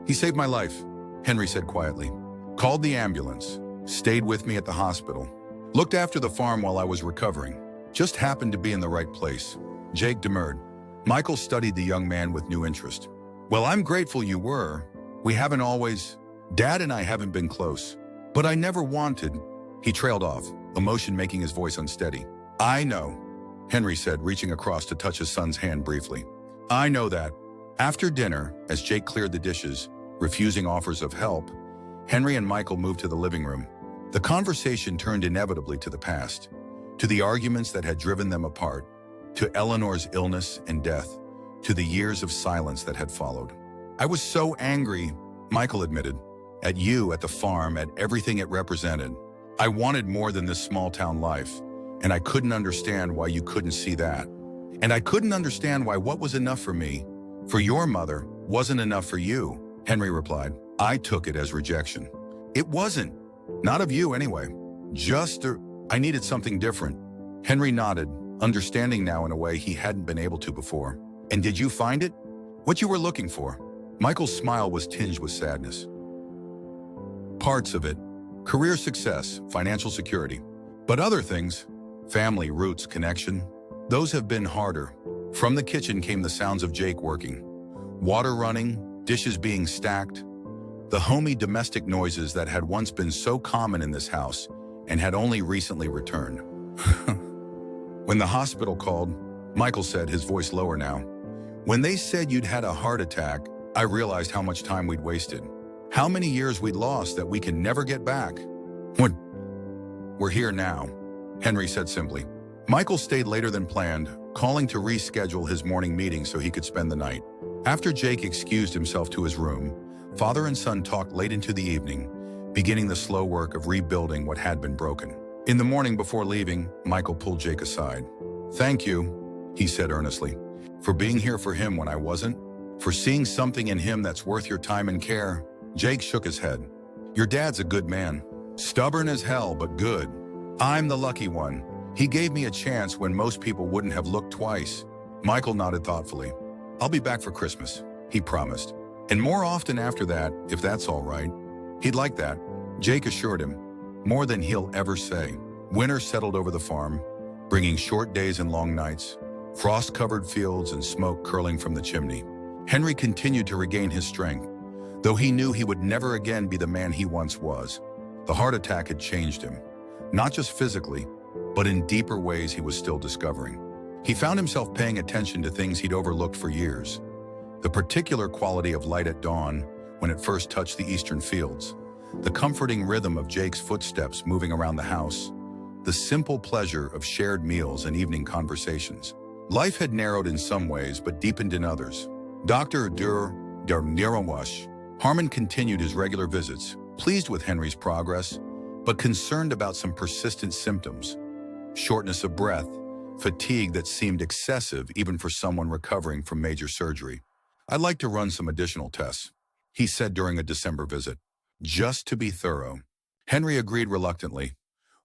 "He saved my life," Henry said quietly. "Called the ambulance, stayed with me at the hospital, looked after the farm while I was recovering. Just happened to be in the right place." Jake demurred. Michael studied the young man with new interest. "Well, I'm grateful you were. We haven't always... Dad and I haven't been close. But I never wanted..." He trailed off, emotion making his voice unsteady. "I know," Henry said, reaching across to touch his son's hand briefly. "I know that." After dinner, as Jake cleared the dishes, refusing offers of help, Henry and Michael moved to the living room. The conversation turned inevitably to the past, to the arguments that had driven them apart, to Eleanor's illness and death, to the years of silence that had followed. "I was so angry," Michael admitted, "at you, at the farm, at everything it represented. I wanted more than this small-town life, and I couldn't understand why you couldn't see that. And I couldn't understand why what was enough for me, for your mother, wasn't enough for you," Henry replied. "I took it as rejection. It wasn't. Not of you, anyway. I needed something different." Henry nodded, understanding now in a way he hadn't been able to before. "And did you find it? What you were looking for?" Michael's smile was tinged with sadness. "Parts of it. Career success, financial security. But other things, family, roots, connection, those have been harder." From the kitchen came the sounds of Jake working. Water running, dishes being stacked, the homey domestic noises that had once been so common in this house and had only recently returned. "When the hospital called," Michael said, his voice lower now, "when they said you'd had a heart attack, I realized how much time we'd wasted. How many years we'd lost that we can never get back. We're here now," Henry said simply. Michael stayed later than planned, calling to reschedule his morning meeting so he could spend the night. After Jake excused himself to his room, father and son talked late into the evening, beginning the slow work of rebuilding what had been broken. In the morning before leaving, Michael pulled Jake aside. "Thank you," he said earnestly, "for being here for him when I wasn't, for seeing something in him that's worth your time and care." Jake shook his head. "Your dad's a good man. Stubborn as hell, but good. I'm the lucky one. He gave me a chance when most people wouldn't have looked twice." Michael nodded thoughtfully. "I'll be back for Christmas," he promised. "And more often after that, if that's all right." "He'd like that," Jake assured him, more than he'll ever say. Winter settled over the farm, bringing short days and long nights, frost-covered fields and smoke curling from the chimney. Henry continued to regain his strength, though he knew he would never again be the man he once was. The heart attack had changed him, not just physically, but in deeper ways he was still discovering. He found himself paying attention to things he'd overlooked for years. The particular quality of light at dawn when it first touched the eastern fields, the comforting rhythm of Jake's footsteps moving around the house, the simple pleasure of shared meals and evening conversations. Life had narrowed in some ways, but deepened in others. Dr. der Nirenwash, Harmon continued his regular visits, pleased with Henry's progress, but concerned about some persistent symptoms. Shortness of breath, fatigue that seemed excessive even for someone recovering from major surgery. "I'd like to run some additional tests," he said during a December visit, "just to be thorough." Henry agreed reluctantly,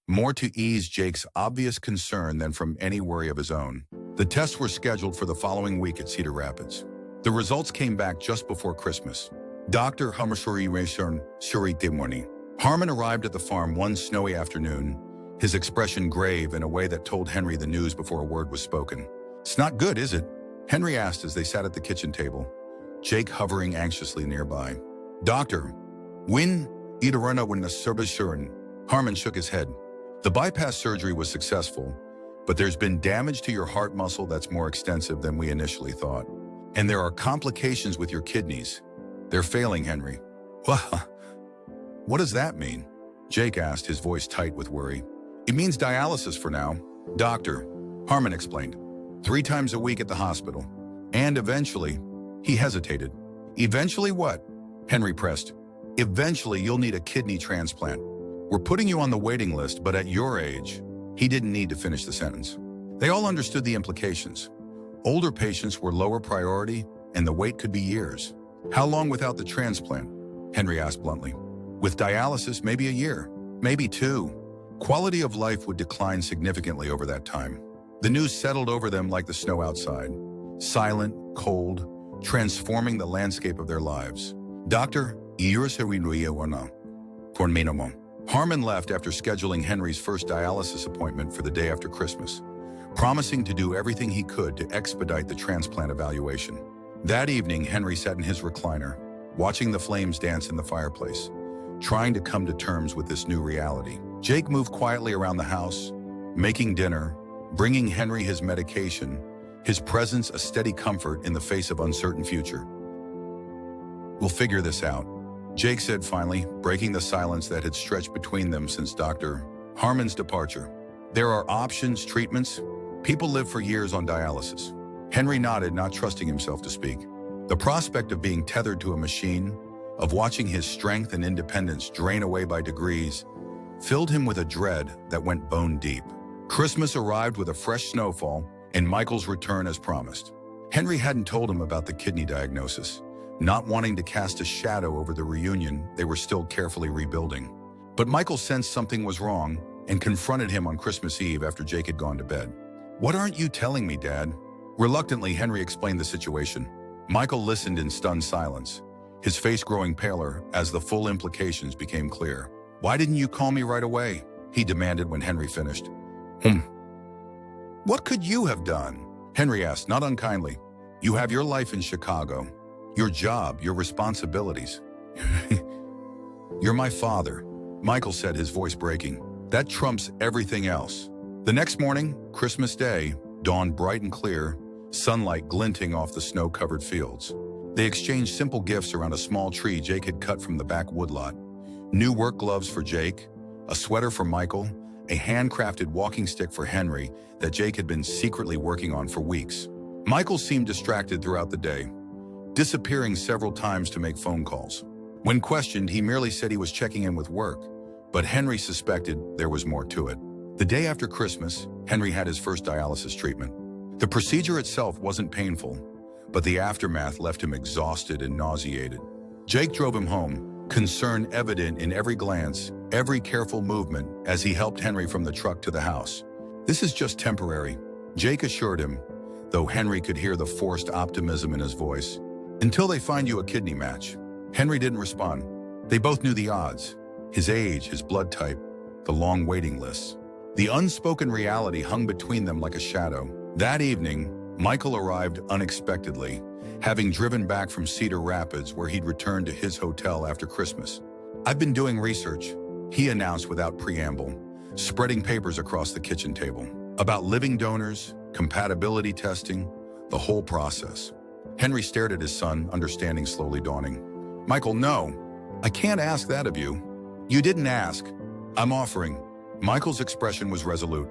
more to ease Jake's obvious concern than from any worry of his own. The tests were scheduled for the following week at Cedar Rapids. The results came back just before Christmas. Dr. Hamashuri Rayshon Shuri Demorni. Harmon arrived at the farm one snowy afternoon, his expression grave in a way that told Henry the news before a word was spoken. "It's not good, is it?" Henry asked as they sat at the kitchen table, Jake hovering anxiously nearby. Doctor, when Idarana when the service. Harmon shook his head. The bypass surgery was successful, but there's been damage to your heart muscle that's more extensive than we initially thought. And there are complications with your kidneys. They're failing, Henry. What does that mean? Jake asked, his voice tight with worry. It means dialysis for now. Doctor, Harmon explained. 3 times a week at the hospital. And eventually, he hesitated. Eventually what? Henry pressed. Eventually, you'll need a kidney transplant. We're putting you on the waiting list, but at your age, he didn't need to finish the sentence. They all understood the implications. Older patients were lower priority, and the wait could be years. How long without the transplant? Henry asked bluntly. With dialysis, maybe a year, maybe 2. Quality of life would decline significantly over that time. The news settled over them like the snow outside. Silent, cold, transforming the landscape of their lives. Doctor, Harmon left after scheduling Henry's first dialysis appointment for the day after Christmas, promising to do everything he could to expedite the transplant evaluation. That evening, Henry sat in his recliner, watching the flames dance in the fireplace, trying to come to terms with this new reality. Jake moved quietly around the house, making dinner, bringing Henry his medication, his presence a steady comfort in the face of uncertain future. We'll figure this out, Jake said finally, breaking the silence that had stretched between them since Dr. Harmon's departure. There are options, treatments. People live for years on dialysis. Henry nodded, not trusting himself to speak. The prospect of being tethered to a machine, of watching his strength and independence drain away by degrees, filled him with a dread that went bone deep. Christmas arrived with a fresh snowfall and Michael's return as promised. Henry hadn't told him about the kidney diagnosis, not wanting to cast a shadow over the reunion they were still carefully rebuilding. But Michael sensed something was wrong and confronted him on Christmas Eve after Jake had gone to bed. What aren't you telling me, Dad? Reluctantly, Henry explained the situation. Michael listened in stunned silence, his face growing paler as the full implications became clear. Why didn't you call me right away? He demanded when Henry finished. What could you have done? Henry asked, not unkindly. You have your life in Chicago, your job, your responsibilities. You're my father, Michael said, his voice breaking. That trumps everything else. The next morning, Christmas Day, dawned bright and clear, sunlight glinting off the snow-covered fields. They exchanged simple gifts around a small tree Jake had cut from the back woodlot. New work gloves for Jake, a sweater for Michael, a handcrafted walking stick for Henry that Jake had been secretly working on for weeks. Michael seemed distracted throughout the day, disappearing several times to make phone calls. When questioned, he merely said he was checking in with work, but Henry suspected there was more to it. The day after Christmas, Henry had his first dialysis treatment. The procedure itself wasn't painful, but the aftermath left him exhausted and nauseated. Jake drove him home, concern evident in every glance, every careful movement as he helped Henry from the truck to the house. This is just temporary, Jake assured him, though Henry could hear the forced optimism in his voice. Until they find you a kidney match. Henry didn't respond. They both knew the odds, his age, his blood type, the long waiting lists. The unspoken reality hung between them like a shadow. That evening, Michael arrived unexpectedly, having driven back from Cedar Rapids where he'd returned to his hotel after Christmas. I've been doing research, he announced without preamble, spreading papers across the kitchen table, about living donors, compatibility testing, the whole process. Henry stared at his son, understanding slowly dawning. Michael, no, I can't ask that of you. You didn't ask. I'm offering. Michael's expression was resolute.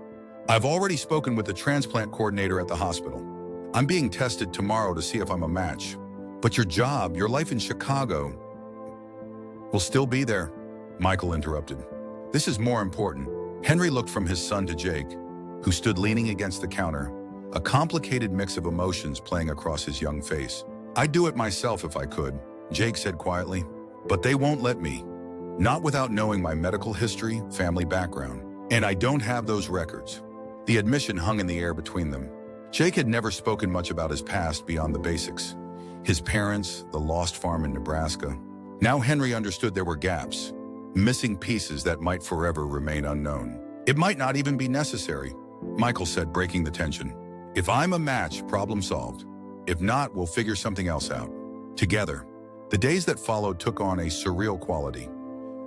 I've already spoken with the transplant coordinator at the hospital. I'm being tested tomorrow to see if I'm a match. But your job, your life in Chicago, will still be there, Michael interrupted. This is more important. Henry looked from his son to Jake, who stood leaning against the counter, a complicated mix of emotions playing across his young face. I'd do it myself if I could, Jake said quietly, but they won't let me. Not without knowing my medical history, family background, and I don't have those records. The admission hung in the air between them. Jake had never spoken much about his past beyond the basics. His parents, the lost farm in Nebraska. Now Henry understood there were gaps, missing pieces that might forever remain unknown. It might not even be necessary, Michael said, breaking the tension. If I'm a match, problem solved. If not, we'll figure something else out. Together. The days that followed took on a surreal quality.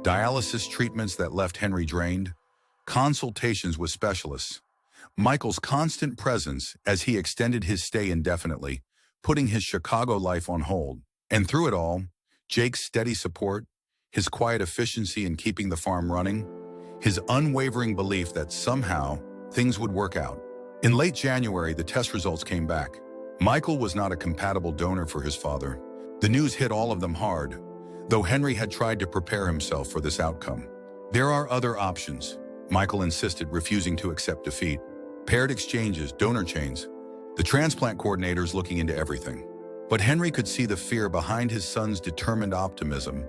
Dialysis treatments that left Henry drained, consultations with specialists, Michael's constant presence as he extended his stay indefinitely, putting his Chicago life on hold. And through it all, Jake's steady support, his quiet efficiency in keeping the farm running, his unwavering belief that somehow things would work out. In late January, the test results came back. Michael was not a compatible donor for his father. The news hit all of them hard, though Henry had tried to prepare himself for this outcome. There are other options, Michael insisted, refusing to accept defeat. Paired exchanges, donor chains, the transplant coordinators looking into everything. But Henry could see the fear behind his son's determined optimism,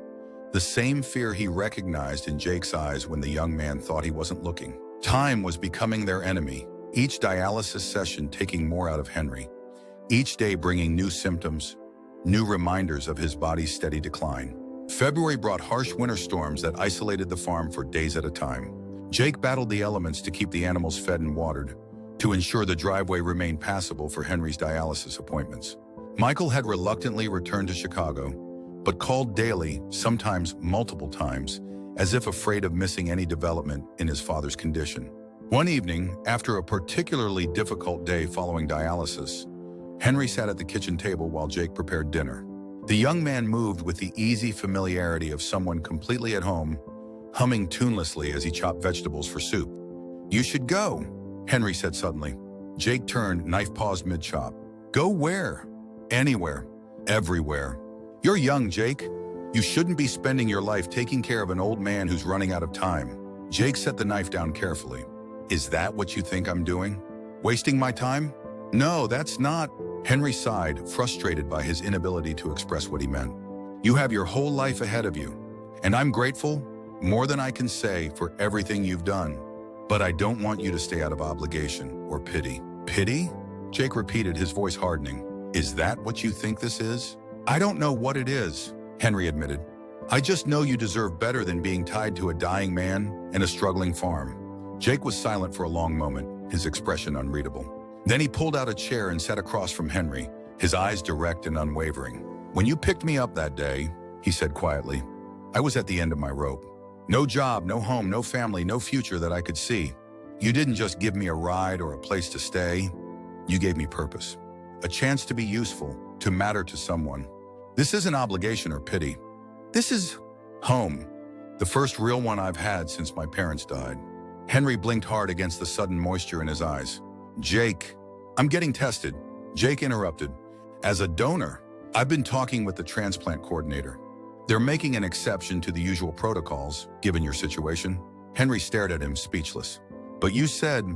the same fear he recognized in Jake's eyes when the young man thought he wasn't looking. Time was becoming their enemy, each dialysis session taking more out of Henry, each day bringing new symptoms, new reminders of his body's steady decline. February brought harsh winter storms that isolated the farm for days at a time. Jake battled the elements to keep the animals fed and watered, to ensure the driveway remained passable for Henry's dialysis appointments. Michael had reluctantly returned to Chicago, but called daily, sometimes multiple times, as if afraid of missing any development in his father's condition. One evening, after a particularly difficult day following dialysis, Henry sat at the kitchen table while Jake prepared dinner. The young man moved with the easy familiarity of someone completely at home, humming tunelessly as he chopped vegetables for soup. "You should go," Henry said suddenly. Jake turned, knife paused mid-chop. "Go where?" "Anywhere. Everywhere. You're young, Jake. You shouldn't be spending your life taking care of an old man who's running out of time." Jake set the knife down carefully. "Is that what you think I'm doing? Wasting my time?" "No, that's not." Henry sighed, frustrated by his inability to express what he meant. "You have your whole life ahead of you, and I'm grateful, more than I can say, for everything you've done. But I don't want you to stay out of obligation or pity." "Pity?" Jake repeated, his voice hardening. "Is that what you think this is?" "I don't know what it is," Henry admitted. "I just know you deserve better than being tied to a dying man and a struggling farm." Jake was silent for a long moment, his expression unreadable. Then he pulled out a chair and sat across from Henry, his eyes direct and unwavering. "When you picked me up that day," he said quietly, "I was at the end of my rope. No job, no home, no family, no future that I could see. You didn't just give me a ride or a place to stay. You gave me purpose. A chance to be useful, to matter to someone. This isn't obligation or pity. This is home. The first real one I've had since my parents died." Henry blinked hard against the sudden moisture in his eyes. "Jake, I'm getting tested." Jake interrupted. "As a donor, I've been talking with the transplant coordinator. They're making an exception to the usual protocols, given your situation." Henry stared at him, speechless. "But you said..."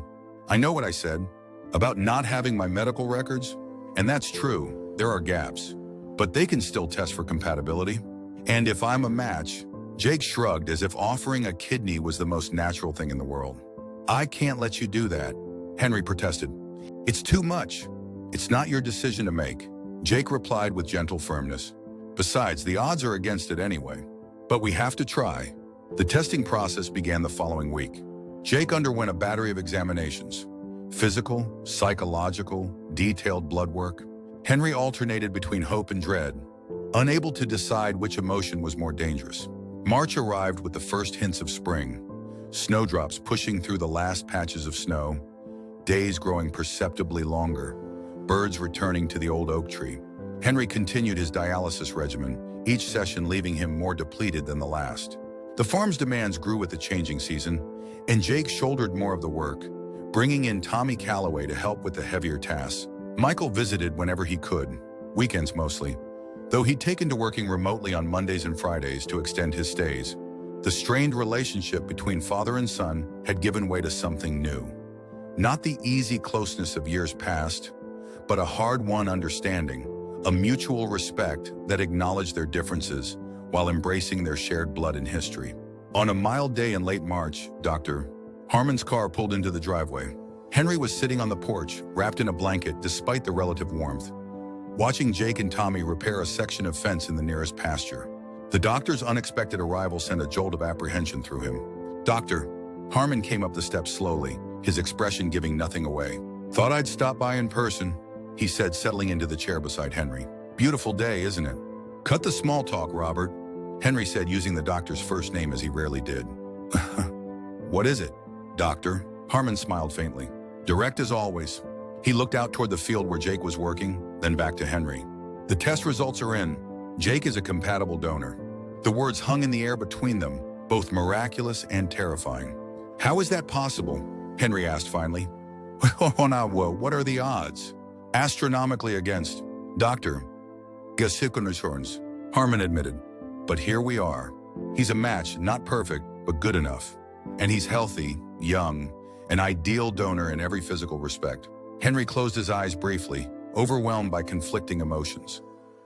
"I know what I said, about not having my medical records. And that's true, there are gaps. But they can still test for compatibility. And if I'm a match..." Jake shrugged as if offering a kidney was the most natural thing in the world. "I can't let you do that," Henry protested. "It's too much. It's not your decision to make," Jake replied with gentle firmness. "Besides, the odds are against it anyway. But we have to try." The testing process began the following week. Jake underwent a battery of examinations. Physical, psychological, detailed blood work. Henry alternated between hope and dread, unable to decide which emotion was more dangerous. March arrived with the first hints of spring. Snowdrops pushing through the last patches of snow, days growing perceptibly longer, birds returning to the old oak tree. Henry continued his dialysis regimen, each session leaving him more depleted than the last. The farm's demands grew with the changing season, and Jake shouldered more of the work, bringing in Tommy Calloway to help with the heavier tasks. Michael visited whenever he could, weekends mostly, though he'd taken to working remotely on Mondays and Fridays to extend his stays. The strained relationship between father and son had given way to something new. Not the easy closeness of years past, but a hard-won understanding, a mutual respect that acknowledged their differences while embracing their shared blood and history. On a mild day in late March, Dr. Harmon's car pulled into the driveway. Henry was sitting on the porch, wrapped in a blanket despite the relative warmth, watching Jake and Tommy repair a section of fence in the nearest pasture. The doctor's unexpected arrival sent a jolt of apprehension through him. "Doctor," Harmon came up the steps slowly, his expression giving nothing away. "Thought I'd stop by in person," he said, settling into the chair beside Henry. Beautiful day, isn't it? Cut the small talk, Robert, Henry said, using the doctor's first name as he rarely did. What is it, doctor? Harmon smiled faintly. Direct as always. He looked out toward the field where Jake was working, then back to Henry. The test results are in. Jake is a compatible donor. The words hung in the air between them, both miraculous and terrifying. How is that possible? Henry asked finally. Oh, now, what are the odds? Astronomically against. Doctor, insurance, Harmon admitted. But here we are. He's a match, not perfect, but good enough. And he's healthy, young, an ideal donor in every physical respect. Henry closed his eyes briefly, overwhelmed by conflicting emotions.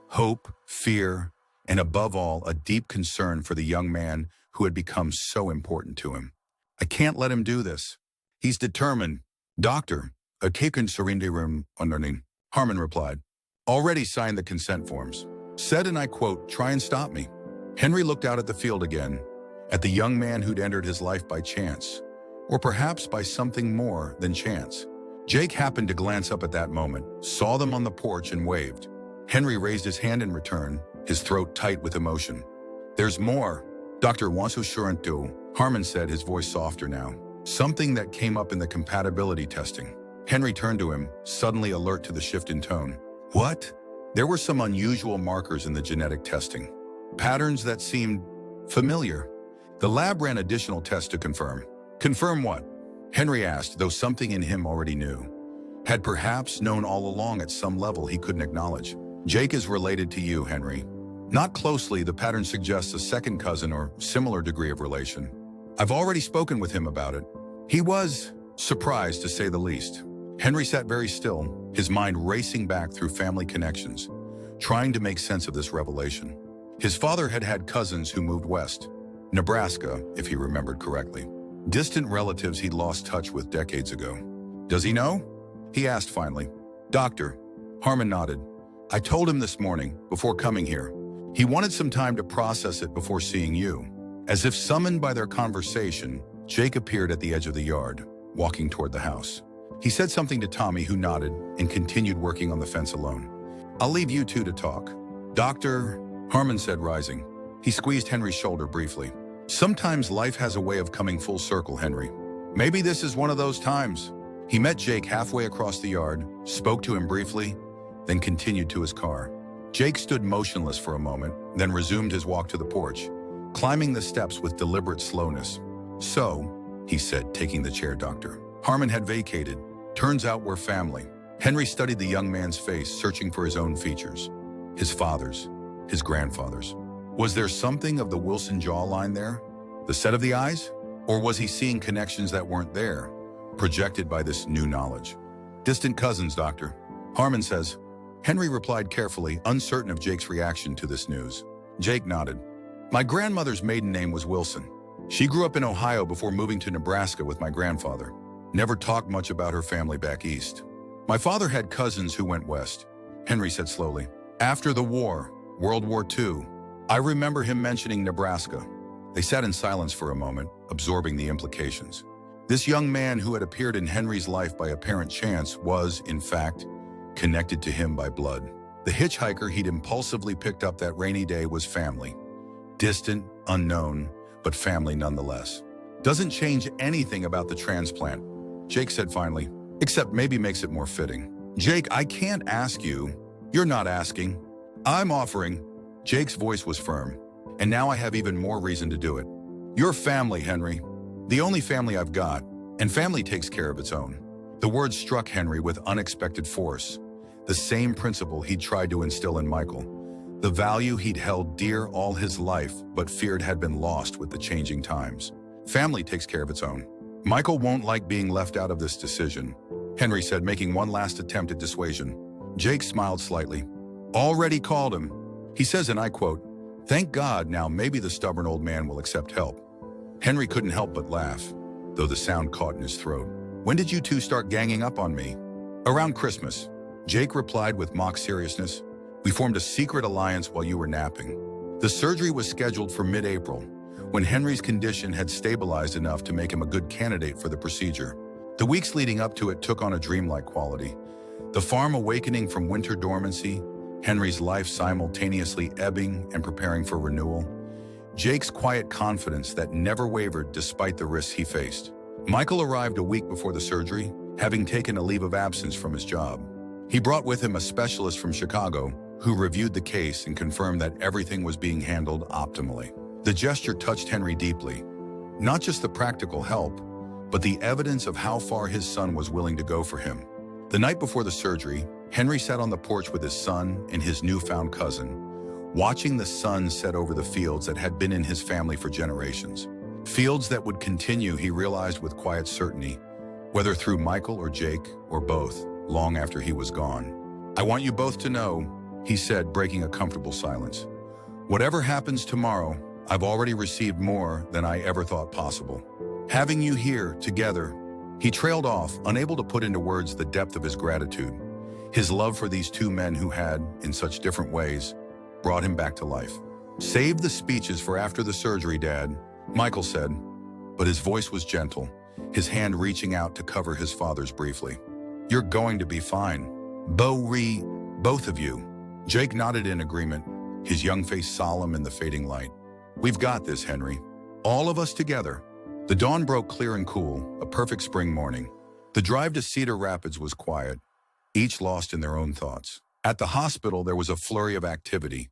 Hope, fear, and above all, a deep concern for the young man who had become so important to him. I can't let him do this. He's determined. Doctor, a taken serene room underneath, Harmon replied. Already signed the consent forms. Said, and I quote, try and stop me. Henry looked out at the field again, at the young man who'd entered his life by chance, or perhaps by something more than chance. Jake happened to glance up at that moment, saw them on the porch and waved. Henry raised his hand in return, his throat tight with emotion. There's more. Dr. Wansu Harmon said, his voice softer now. Something that came up in the compatibility testing. Henry turned to him, suddenly alert to the shift in tone. What? There were some unusual markers in the genetic testing. Patterns that seemed familiar. The lab ran additional tests to confirm. Confirm what? Henry asked, though something in him already knew. Had perhaps known all along at some level he couldn't acknowledge. Jake is related to you, Henry. Not closely, the pattern suggests a second cousin or similar degree of relation. I've already spoken with him about it. He was surprised, to say the least. Henry sat very still, his mind racing back through family connections, trying to make sense of this revelation. His father had had cousins who moved west, Nebraska, if he remembered correctly. Distant relatives he'd lost touch with decades ago. Does he know? He asked finally. Doctor, Harmon nodded. I told him this morning, before coming here. He wanted some time to process it before seeing you. As if summoned by their conversation, Jake appeared at the edge of the yard, walking toward the house. He said something to Tommy, who nodded and continued working on the fence alone. I'll leave you two to talk. Doctor, Harmon said, rising. He squeezed Henry's shoulder briefly. Sometimes life has a way of coming full circle, Henry. Maybe this is one of those times. He met Jake halfway across the yard, spoke to him briefly, then continued to his car. Jake stood motionless for a moment, then resumed his walk to the porch, climbing the steps with deliberate slowness. So, he said, taking the chair, Doctor. Harmon had vacated. Turns out we're family. Henry studied the young man's face, searching for his own features. His father's, his grandfather's. Was there something of the Wilson jawline there? The set of the eyes? Or was he seeing connections that weren't there, projected by this new knowledge? Distant cousins, Doctor. Harmon says. Henry replied carefully, uncertain of Jake's reaction to this news. Jake nodded. My grandmother's maiden name was Wilson. She grew up in Ohio before moving to Nebraska with my grandfather. Never talked much about her family back east. My father had cousins who went west, Henry said slowly. After the war, World War II, I remember him mentioning Nebraska. They sat in silence for a moment, absorbing the implications. This young man who had appeared in Henry's life by apparent chance was, in fact, connected to him by blood. The hitchhiker he'd impulsively picked up that rainy day was family. Distant, unknown, but family nonetheless. Doesn't change anything about the transplant, Jake said finally, except maybe makes it more fitting. Jake, I can't ask you. You're not asking. I'm offering. Jake's voice was firm, and now I have even more reason to do it. You're family, Henry. The only family I've got, and family takes care of its own. The words struck Henry with unexpected force. The same principle he'd tried to instill in Michael. The value he'd held dear all his life, but feared had been lost with the changing times. Family takes care of its own. Michael won't like being left out of this decision, Henry said, making one last attempt at dissuasion. Jake smiled slightly. Already called him. He says, and I quote, thank God now maybe the stubborn old man will accept help. Henry couldn't help but laugh, though the sound caught in his throat. When did you two start ganging up on me? Around Christmas, Jake replied with mock seriousness. We formed a secret alliance while you were napping. The surgery was scheduled for mid-April, when Henry's condition had stabilized enough to make him a good candidate for the procedure. The weeks leading up to it took on a dreamlike quality. The farm awakening from winter dormancy, Henry's life simultaneously ebbing and preparing for renewal, Jake's quiet confidence that never wavered despite the risks he faced. Michael arrived a week before the surgery, having taken a leave of absence from his job. He brought with him a specialist from Chicago who reviewed the case and confirmed that everything was being handled optimally. The gesture touched Henry deeply. Not just the practical help, but the evidence of how far his son was willing to go for him. The night before the surgery, Henry sat on the porch with his son and his newfound cousin, watching the sun set over the fields that had been in his family for generations. Fields that would continue, he realized with quiet certainty, whether through Michael or Jake or both, long after he was gone. "I want you both to know," he said, breaking a comfortable silence, "whatever happens tomorrow, I've already received more than I ever thought possible. Having you here together." He trailed off, unable to put into words the depth of his gratitude. His love for these two men who had, in such different ways, brought him back to life. "Save the speeches for after the surgery, Dad," Michael said, but his voice was gentle, his hand reaching out to cover his father's briefly. "You're going to be fine. Both of you." Jake nodded in agreement, his young face solemn in the fading light. "We've got this, Henry. All of us together." The dawn broke clear and cool, a perfect spring morning. The drive to Cedar Rapids was quiet, each lost in their own thoughts. At the hospital, there was a flurry of activity.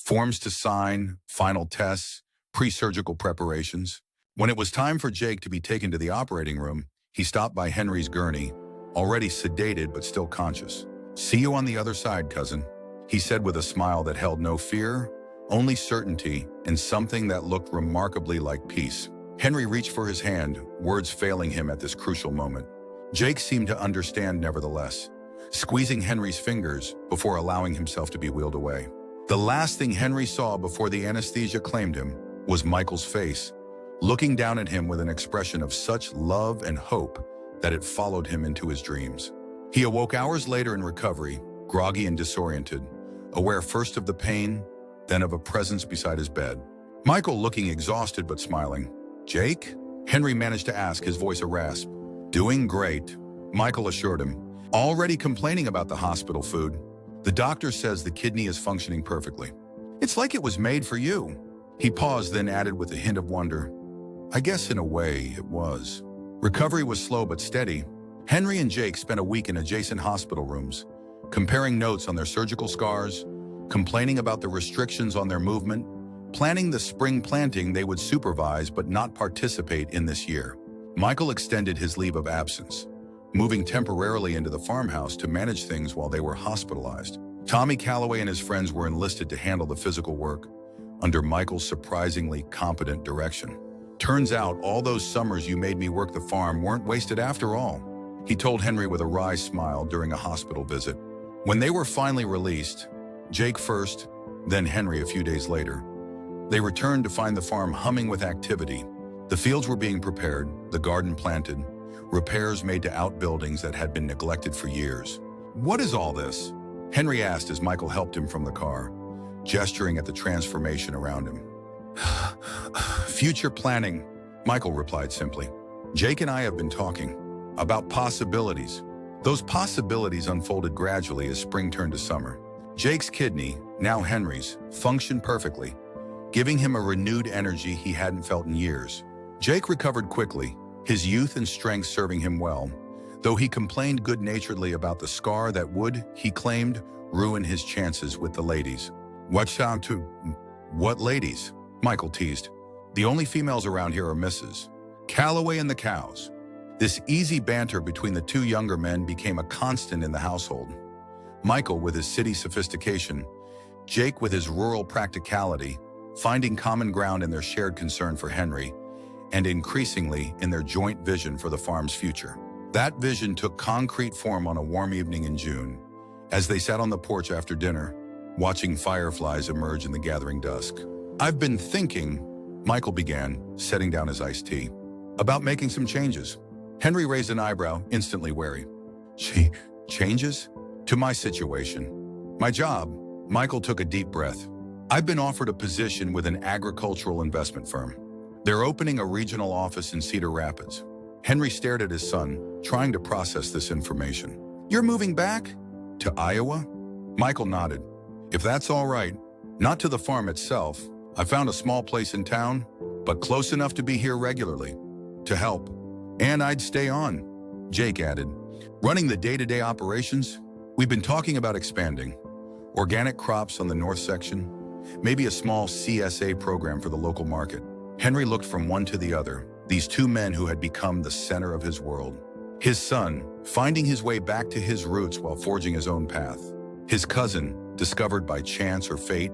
Forms to sign, final tests, pre-surgical preparations. When it was time for Jake to be taken to the operating room, he stopped by Henry's gurney, already sedated but still conscious. "See you on the other side, cousin," he said with a smile that held no fear, only certainty, and something that looked remarkably like peace. Henry reached for his hand, words failing him at this crucial moment. Jake seemed to understand nevertheless, squeezing Henry's fingers before allowing himself to be wheeled away. The last thing Henry saw before the anesthesia claimed him was Michael's face, looking down at him with an expression of such love and hope that it followed him into his dreams. He awoke hours later in recovery, groggy and disoriented, aware first of the pain, then of a presence beside his bed. Michael looking exhausted but smiling. "Jake?" Henry managed to ask, his voice a rasp. "Doing great," Michael assured him. "Already complaining about the hospital food. The doctor says the kidney is functioning perfectly. It's like it was made for you." He paused, then added with a hint of wonder, "I guess in a way it was." Recovery was slow but steady. Henry and Jake spent a week in adjacent hospital rooms, comparing notes on their surgical scars, complaining about the restrictions on their movement, planning the spring planting they would supervise but not participate in this year. Michael extended his leave of absence, moving temporarily into the farmhouse to manage things while they were hospitalized. Tommy Calloway and his friends were enlisted to handle the physical work, under Michael's surprisingly competent direction. "Turns out all those summers you made me work the farm weren't wasted after all," he told Henry with a wry smile during a hospital visit. When they were finally released, Jake first, then Henry a few days later, they returned to find the farm humming with activity. The fields were being prepared, the garden planted, repairs made to outbuildings that had been neglected for years. "What is all this?" Henry asked as Michael helped him from the car, gesturing at the transformation around him. "Future planning," Michael replied simply. "Jake and I have been talking about possibilities." Those possibilities unfolded gradually as spring turned to summer. Jake's kidney, now Henry's, functioned perfectly, giving him a renewed energy he hadn't felt in years. Jake recovered quickly, his youth and strength serving him well, though he complained good-naturedly about the scar that would, he claimed, ruin his chances with the ladies. "What ladies?" Michael teased. "The only females around here are Mrs. Calloway and the cows." This easy banter between the two younger men became a constant in the household. Michael with his city sophistication, Jake with his rural practicality, finding common ground in their shared concern for Henry, and increasingly in their joint vision for the farm's future. That vision took concrete form on a warm evening in June, as they sat on the porch after dinner, watching fireflies emerge in the gathering dusk. "I've been thinking," Michael began, setting down his iced tea, "about making some changes." Henry raised an eyebrow, instantly wary. "Changes? To my situation? My job?" Michael took a deep breath. "I've been offered a position with an agricultural investment firm. They're opening a regional office in Cedar Rapids." Henry stared at his son, trying to process this information. "You're moving back?" To Iowa? Michael nodded. If that's all right, not to the farm itself. I found a small place in town, but close enough to be here regularly. To help. And I'd stay on, Jake added. Running the day-to-day operations? We've been talking about expanding. Organic crops on the north section, maybe a small CSA program for the local market. Henry looked from one to the other, these two men who had become the center of his world. His son, finding his way back to his roots while forging his own path. His cousin, discovered by chance or fate,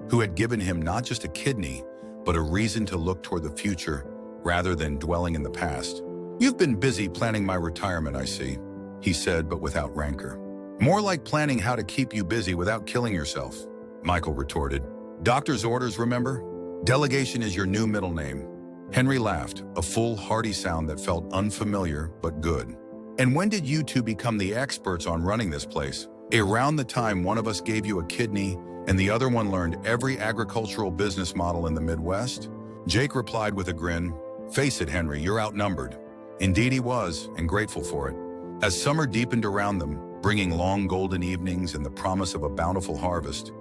who had given him not just a kidney, but a reason to look toward the future rather than dwelling in the past. You've been busy planning my retirement, I see, he said, but without rancor. More like planning how to keep you busy without killing yourself, Michael retorted. Doctor's orders, remember? Delegation is your new middle name. Henry laughed, a full, hearty sound that felt unfamiliar but good. And when did you two become the experts on running this place? Around the time one of us gave you a kidney and the other one learned every agricultural business model in the Midwest? Jake replied with a grin. Face it, Henry, you're outnumbered. Indeed he was, and grateful for it. As summer deepened around them, bringing long golden evenings and the promise of a bountiful harvest,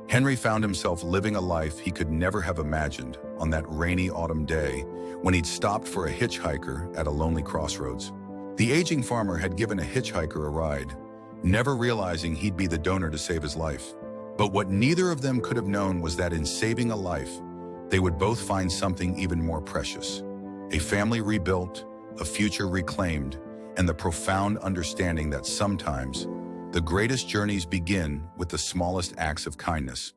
Henry found himself living a life he could never have imagined on that rainy autumn day when he'd stopped for a hitchhiker at a lonely crossroads. The aging farmer had given a hitchhiker a ride, never realizing he'd be the donor to save his life. But what neither of them could have known was that in saving a life, they would both find something even more precious. A family rebuilt, a future reclaimed, and the profound understanding that sometimes the greatest journeys begin with the smallest acts of kindness.